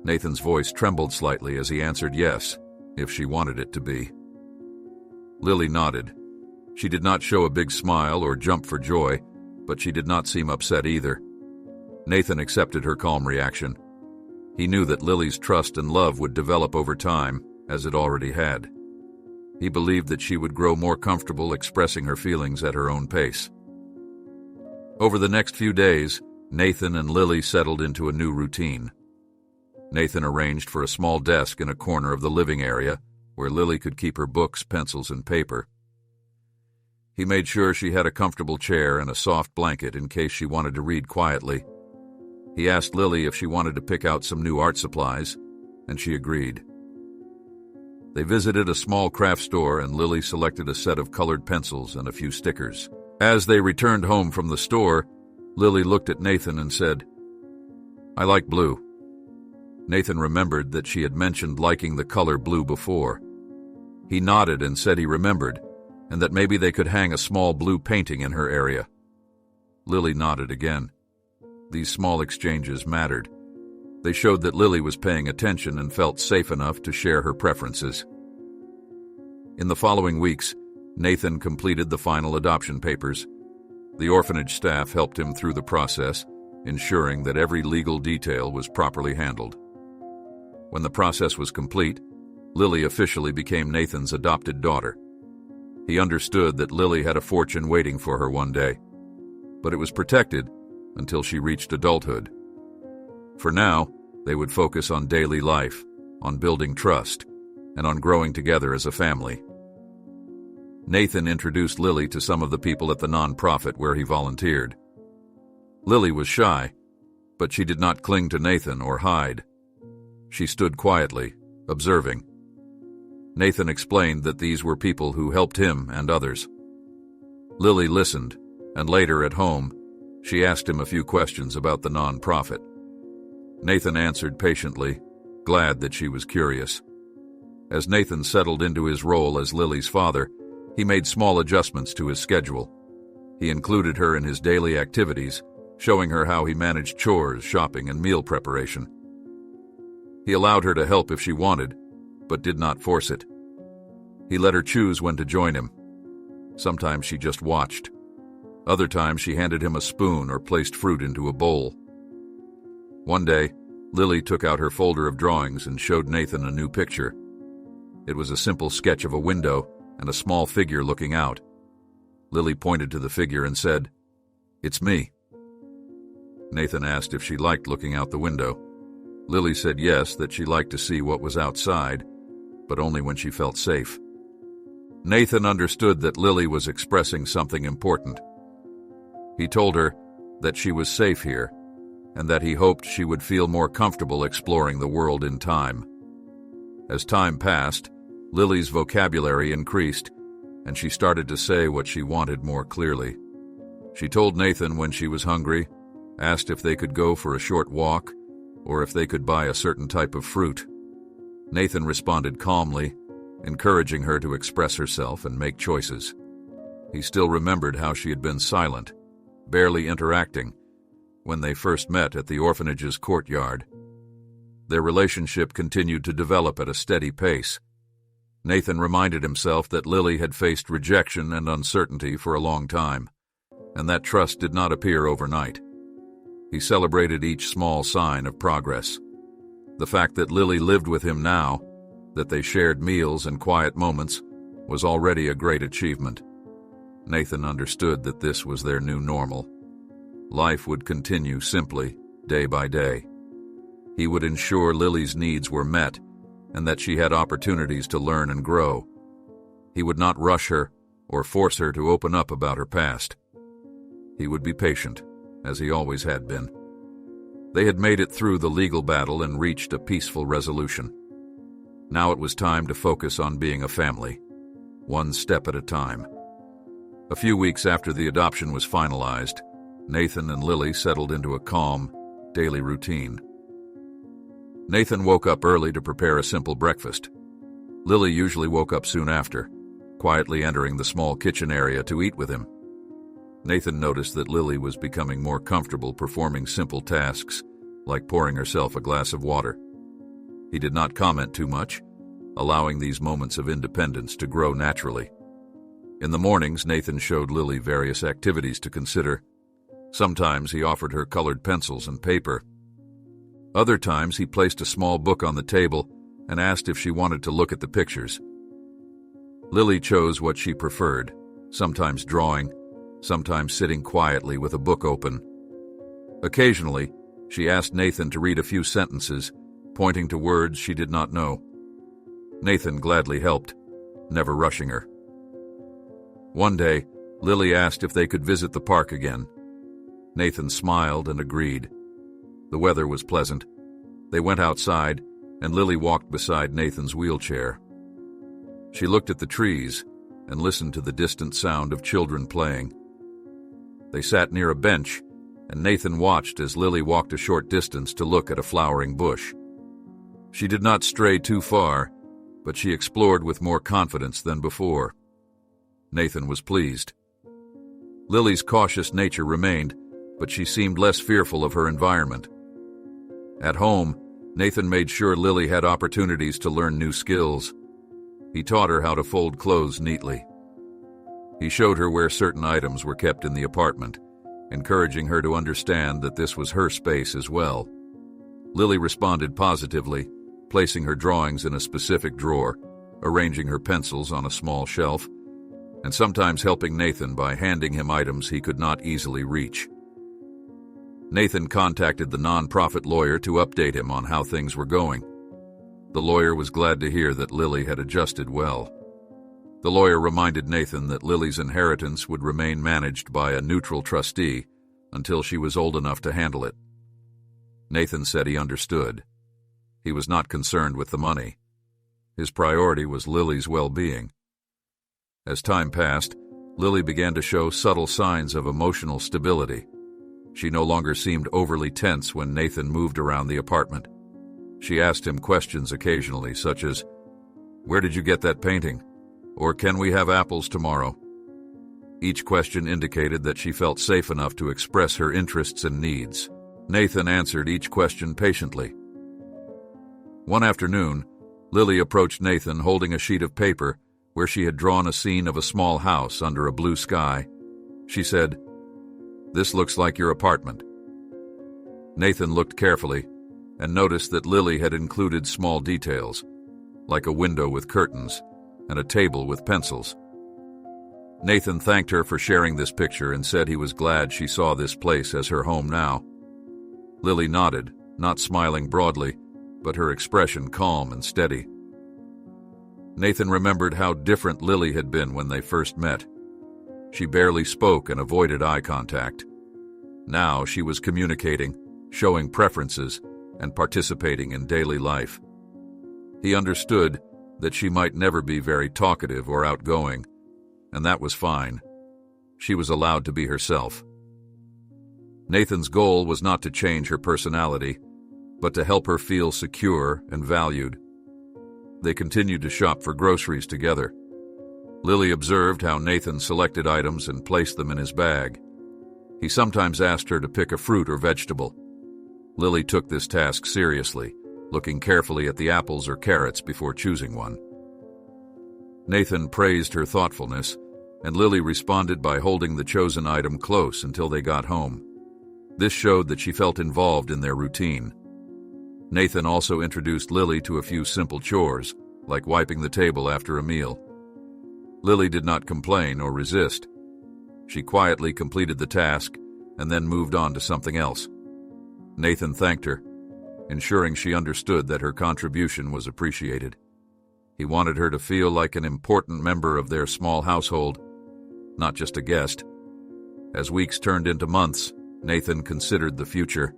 Nathan's voice trembled slightly as he answered yes, if she wanted it to be. Lily nodded. She did not show a big smile or jump for joy, but she did not seem upset either. Nathan accepted her calm reaction. He knew that Lily's trust and love would develop over time, as it already had. He believed that she would grow more comfortable expressing her feelings at her own pace. Over the next few days, Nathan and Lily settled into a new routine. Nathan arranged for a small desk in a corner of the living area where Lily could keep her books, pencils, and paper. He made sure she had a comfortable chair and a soft blanket in case she wanted to read quietly. He asked Lily if she wanted to pick out some new art supplies, and she agreed. They visited a small craft store, and Lily selected a set of colored pencils and a few stickers. As they returned home from the store, Lily looked at Nathan and said, "I like blue." Nathan remembered that she had mentioned liking the color blue before. He nodded and said he remembered, and that maybe they could hang a small blue painting in her area. Lily nodded again. These small exchanges mattered. They showed that Lily was paying attention and felt safe enough to share her preferences. In the following weeks, Nathan completed the final adoption papers. The orphanage staff helped him through the process, ensuring that every legal detail was properly handled. When the process was complete, Lily officially became Nathan's adopted daughter. He understood that Lily had a fortune waiting for her one day, but it was protected until she reached adulthood. For now, they would focus on daily life, on building trust, and on growing together as a family. Nathan introduced Lily to some of the people at the nonprofit where he volunteered. Lily was shy, but she did not cling to Nathan or hide. She stood quietly, observing. Nathan explained that these were people who helped him and others. Lily listened, and later at home, she asked him a few questions about the nonprofit. Nathan answered patiently, glad that she was curious. As Nathan settled into his role as Lily's father, he made small adjustments to his schedule. He included her in his daily activities, showing her how he managed chores, shopping, and meal preparation. He allowed her to help if she wanted, but did not force it. He let her choose when to join him. Sometimes she just watched. Other times she handed him a spoon or placed fruit into a bowl. One day, Lily took out her folder of drawings and showed Nathan a new picture. It was a simple sketch of a window and a small figure looking out. Lily pointed to the figure and said, "It's me." Nathan asked if she liked looking out the window. Lily said yes, that she liked to see what was outside, but only when she felt safe. Nathan understood that Lily was expressing something important. He told her that she was safe here, and that he hoped she would feel more comfortable exploring the world in time. As time passed, Lily's vocabulary increased, and she started to say what she wanted more clearly. She told Nathan when she was hungry, asked if they could go for a short walk, or if they could buy a certain type of fruit. Nathan responded calmly, encouraging her to express herself and make choices. He still remembered how she had been silent, barely interacting, when they first met at the orphanage's courtyard. Their relationship continued to develop at a steady pace. Nathan reminded himself that Lily had faced rejection and uncertainty for a long time, and that trust did not appear overnight. He celebrated each small sign of progress. The fact that Lily lived with him now, that they shared meals and quiet moments, was already a great achievement. Nathan understood that this was their new normal. Life would continue simply, day by day. He would ensure Lily's needs were met, and that she had opportunities to learn and grow. He would not rush her or force her to open up about her past. He would be patient, as he always had been. They had made it through the legal battle and reached a peaceful resolution. Now it was time to focus on being a family, one step at a time. A few weeks after the adoption was finalized, Nathan and Lily settled into a calm, daily routine. Nathan woke up early to prepare a simple breakfast. Lily usually woke up soon after, quietly entering the small kitchen area to eat with him. Nathan noticed that Lily was becoming more comfortable performing simple tasks, like pouring herself a glass of water. He did not comment too much, allowing these moments of independence to grow naturally. In the mornings, Nathan showed Lily various activities to consider. Sometimes he offered her colored pencils and paper. Other times he placed a small book on the table and asked if she wanted to look at the pictures. Lily chose what she preferred, sometimes drawing, sometimes sitting quietly with a book open. Occasionally, she asked Nathan to read a few sentences, pointing to words she did not know. Nathan gladly helped, never rushing her. One day, Lily asked if they could visit the park again. Nathan smiled and agreed. The weather was pleasant. They went outside, and Lily walked beside Nathan's wheelchair. She looked at the trees and listened to the distant sound of children playing. They sat near a bench, and Nathan watched as Lily walked a short distance to look at a flowering bush. She did not stray too far, but she explored with more confidence than before. Nathan was pleased. Lily's cautious nature remained, but she seemed less fearful of her environment. At home, Nathan made sure Lily had opportunities to learn new skills. He taught her how to fold clothes neatly. He showed her where certain items were kept in the apartment, encouraging her to understand that this was her space as well. Lily responded positively, placing her drawings in a specific drawer, arranging her pencils on a small shelf, and sometimes helping Nathan by handing him items he could not easily reach. Nathan contacted the nonprofit lawyer to update him on how things were going. The lawyer was glad to hear that Lily had adjusted well. The lawyer reminded Nathan that Lily's inheritance would remain managed by a neutral trustee until she was old enough to handle it. Nathan said he understood. He was not concerned with the money. His priority was Lily's well-being. As time passed, Lily began to show subtle signs of emotional stability. She no longer seemed overly tense when Nathan moved around the apartment. She asked him questions occasionally, such as, "Where did you get that painting?" Or "Can we have apples tomorrow?" Each question indicated that she felt safe enough to express her interests and needs. Nathan answered each question patiently. One afternoon, Lily approached Nathan holding a sheet of paper where she had drawn a scene of a small house under a blue sky. She said, "This looks like your apartment." Nathan looked carefully and noticed that Lily had included small details, like a window with curtains and a table with pencils. Nathan thanked her for sharing this picture and said he was glad she saw this place as her home now. Lily nodded, not smiling broadly, but her expression calm and steady. Nathan remembered how different Lily had been when they first met. She barely spoke and avoided eye contact. Now she was communicating, showing preferences, and participating in daily life. He understood that she might never be very talkative or outgoing, and that was fine. She was allowed to be herself. Nathan's goal was not to change her personality, but to help her feel secure and valued. They continued to shop for groceries together. Lily observed how Nathan selected items and placed them in his bag. He sometimes asked her to pick a fruit or vegetable. Lily took this task seriously, looking carefully at the apples or carrots before choosing one. Nathan praised her thoughtfulness, and Lily responded by holding the chosen item close until they got home. This showed that she felt involved in their routine. Nathan also introduced Lily to a few simple chores, like wiping the table after a meal. Lily did not complain or resist. She quietly completed the task and then moved on to something else. Nathan thanked her, ensuring she understood that her contribution was appreciated. He wanted her to feel like an important member of their small household, not just a guest. As weeks turned into months, Nathan considered the future.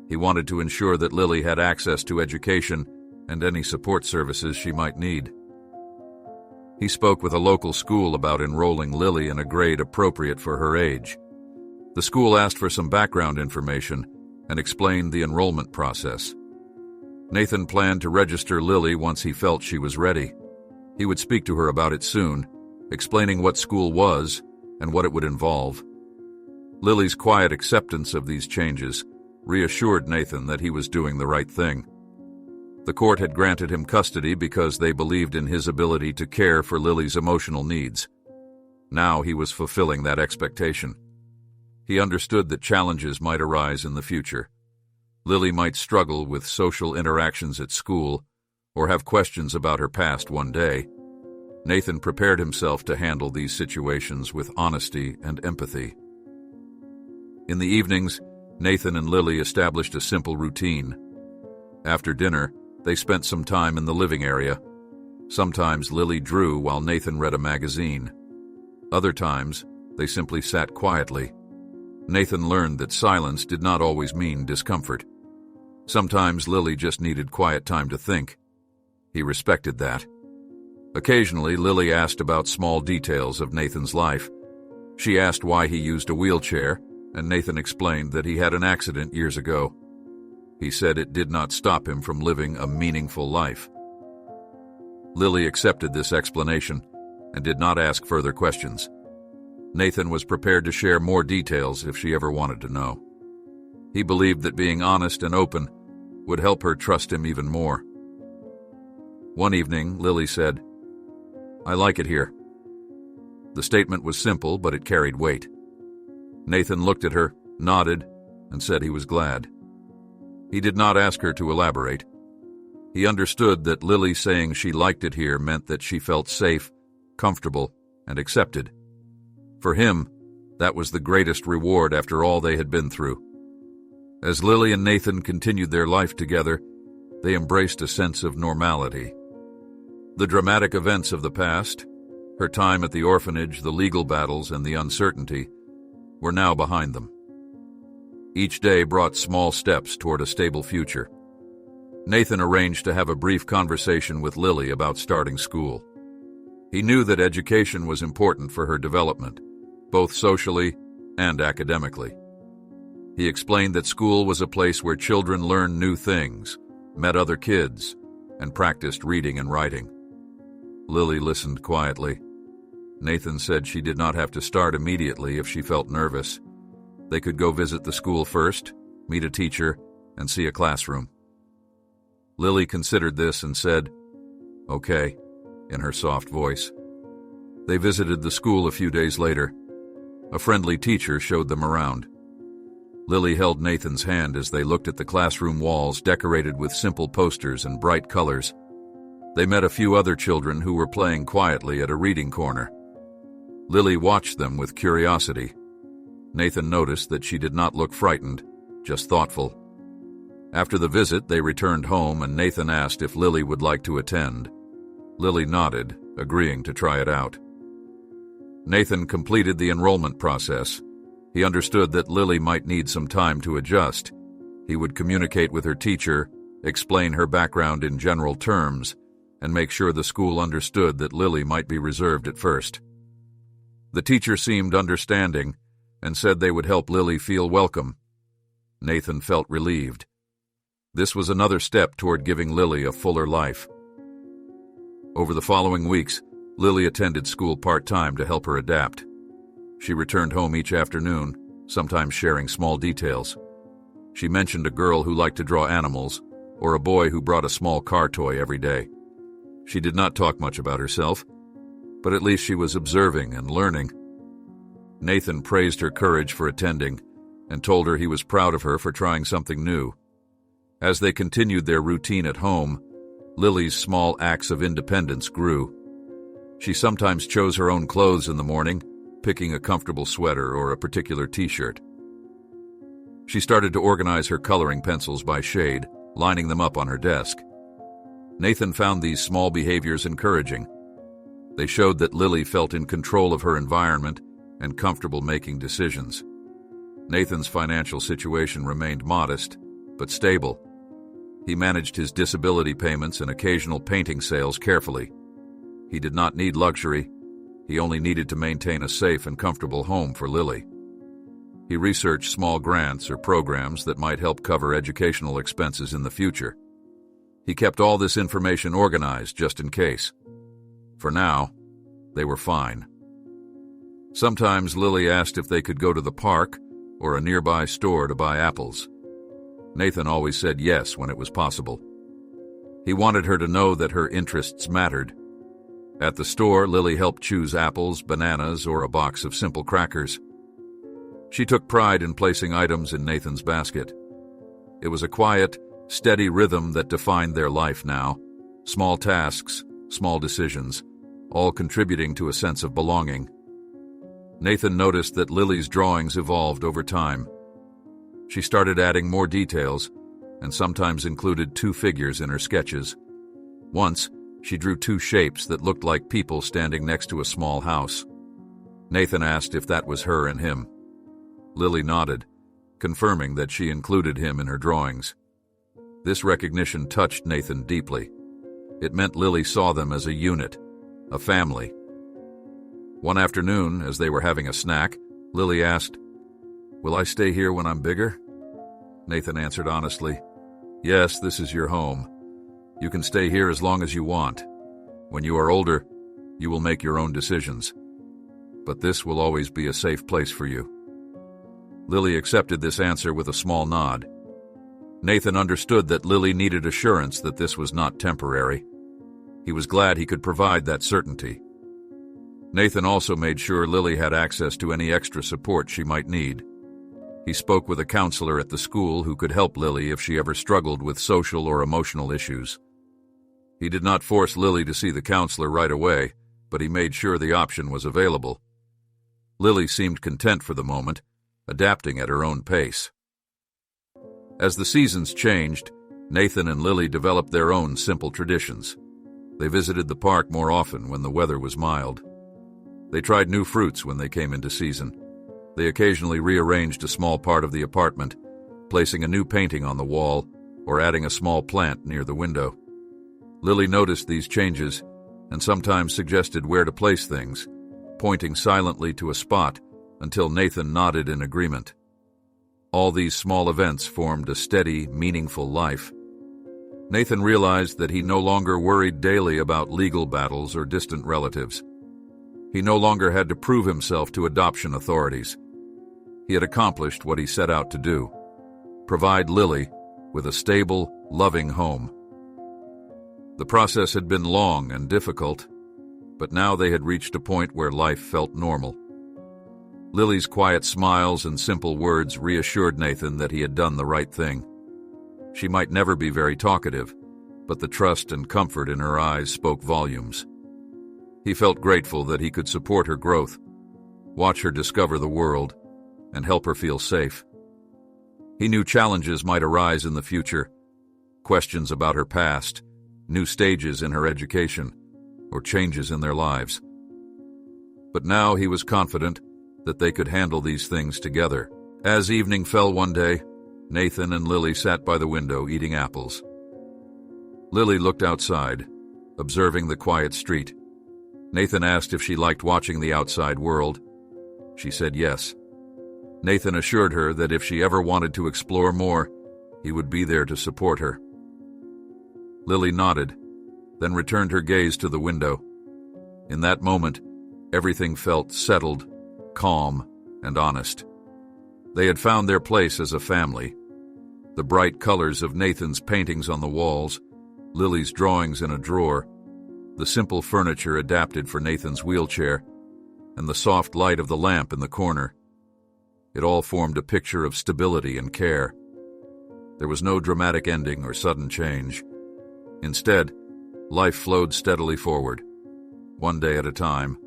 He wanted to ensure that Lily had access to education and any support services she might need. He spoke with a local school about enrolling Lily in a grade appropriate for her age. The school asked for some background information and explained the enrollment process. Nathan planned to register Lily once he felt she was ready. He would speak to her about it soon, explaining what school was and what it would involve. Lily's quiet acceptance of these changes reassured Nathan that he was doing the right thing. The court had granted him custody because they believed in his ability to care for Lily's emotional needs. Now he was fulfilling that expectation. He understood that challenges might arise in the future. Lily might struggle with social interactions at school or have questions about her past one day. Nathan prepared himself to handle these situations with honesty and empathy. In the evenings, Nathan and Lily established a simple routine. After dinner, they spent some time in the living area. Sometimes Lily drew while Nathan read a magazine. Other times, they simply sat quietly. Nathan learned that silence did not always mean discomfort. Sometimes Lily just needed quiet time to think. He respected that. Occasionally, Lily asked about small details of Nathan's life. She asked why he used a wheelchair, and Nathan explained that he had an accident years ago. He said it did not stop him from living a meaningful life. Lily accepted this explanation and did not ask further questions. Nathan was prepared to share more details if she ever wanted to know. He believed that being honest and open would help her trust him even more. One evening, Lily said, "I like it here." The statement was simple, but it carried weight. Nathan looked at her, nodded, and said he was glad. He did not ask her to elaborate. He understood that Lily saying she liked it here meant that she felt safe, comfortable, and accepted. For him, that was the greatest reward after all they had been through. As Lily and Nathan continued their life together, they embraced a sense of normality. The dramatic events of the past, her time at the orphanage, the legal battles, and the uncertainty, were now behind them. Each day brought small steps toward a stable future. Nathan arranged to have a brief conversation with Lily about starting school. He knew that education was important for her development, both socially and academically. He explained that school was a place where children learned new things, met other kids, and practiced reading and writing. Lily listened quietly. Nathan said she did not have to start immediately if she felt nervous. They could go visit the school first, meet a teacher, and see a classroom. Lily considered this and said, "Okay," in her soft voice. They visited the school a few days later. A friendly teacher showed them around. Lily held Nathan's hand as they looked at the classroom walls decorated with simple posters and bright colors. They met a few other children who were playing quietly at a reading corner. Lily watched them with curiosity. Nathan noticed that she did not look frightened, just thoughtful. After the visit, they returned home and Nathan asked if Lily would like to attend. Lily nodded, agreeing to try it out. Nathan completed the enrollment process. He understood that Lily might need some time to adjust. He would communicate with her teacher, explain her background in general terms, and make sure the school understood that Lily might be reserved at first. The teacher seemed understanding and said they would help Lily feel welcome. Nathan felt relieved. This was another step toward giving Lily a fuller life. Over the following weeks, Lily attended school part-time to help her adapt. She returned home each afternoon, sometimes sharing small details. She mentioned a girl who liked to draw animals, or a boy who brought a small car toy every day. She did not talk much about herself, but at least she was observing and learning. Nathan praised her courage for attending and told her he was proud of her for trying something new. As they continued their routine at home, Lily's small acts of independence grew. She sometimes chose her own clothes in the morning, picking a comfortable sweater or a particular t-shirt. She started to organize her coloring pencils by shade, lining them up on her desk. Nathan found these small behaviors encouraging. They showed that Lily felt in control of her environment and comfortable making decisions. Nathan's financial situation remained modest, but stable. He managed his disability payments and occasional painting sales carefully. He did not need luxury. He only needed to maintain a safe and comfortable home for Lily. He researched small grants or programs that might help cover educational expenses in the future. He kept all this information organized just in case. For now, they were fine. Sometimes Lily asked if they could go to the park or a nearby store to buy apples. Nathan always said yes when it was possible. He wanted her to know that her interests mattered. At the store, Lily helped choose apples, bananas, or a box of simple crackers. She took pride in placing items in Nathan's basket. It was a quiet, steady rhythm that defined their life now. Small tasks, small decisions, all contributing to a sense of belonging. Nathan noticed that Lily's drawings evolved over time. She started adding more details, and sometimes included two figures in her sketches. Once, she drew two shapes that looked like people standing next to a small house. Nathan asked if that was her and him. Lily nodded, confirming that she included him in her drawings. This recognition touched Nathan deeply. It meant Lily saw them as a unit, a family. One afternoon, as they were having a snack, Lily asked, "Will I stay here when I'm bigger?" Nathan answered honestly, "Yes, this is your home. You can stay here as long as you want. When you are older, you will make your own decisions. But this will always be a safe place for you." Lily accepted this answer with a small nod. Nathan understood that Lily needed assurance that this was not temporary. He was glad he could provide that certainty. Nathan also made sure Lily had access to any extra support she might need. He spoke with a counselor at the school who could help Lily if she ever struggled with social or emotional issues. He did not force Lily to see the counselor right away, but he made sure the option was available. Lily seemed content for the moment, adapting at her own pace. As the seasons changed, Nathan and Lily developed their own simple traditions. They visited the park more often when the weather was mild. They tried new fruits when they came into season. They occasionally rearranged a small part of the apartment, placing a new painting on the wall or adding a small plant near the window. Lily noticed these changes and sometimes suggested where to place things, pointing silently to a spot until Nathan nodded in agreement. All these small events formed a steady, meaningful life. Nathan realized that he no longer worried daily about legal battles or distant relatives. He no longer had to prove himself to adoption authorities. He had accomplished what he set out to do: provide Lily with a stable, loving home. The process had been long and difficult, but now they had reached a point where life felt normal. Lily's quiet smiles and simple words reassured Nathan that he had done the right thing. She might never be very talkative, but the trust and comfort in her eyes spoke volumes. He felt grateful that he could support her growth, watch her discover the world, and help her feel safe. He knew challenges might arise in the future, questions about her past, new stages in her education, or changes in their lives. But now he was confident that they could handle these things together. As evening fell one day, Nathan and Lily sat by the window eating apples. Lily looked outside, observing the quiet street. Nathan asked if she liked watching the outside world. She said yes. Nathan assured her that if she ever wanted to explore more, he would be there to support her. Lily nodded, then returned her gaze to the window. In that moment, everything felt settled, calm, and honest. They had found their place as a family. The bright colors of Nathan's paintings on the walls, Lily's drawings in a drawer, the simple furniture adapted for Nathan's wheelchair, and the soft light of the lamp in the corner. It all formed a picture of stability and care. There was no dramatic ending or sudden change. Instead, life flowed steadily forward, one day at a time,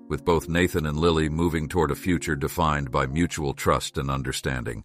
with both Nathan and Lily moving toward a future defined by mutual trust and understanding.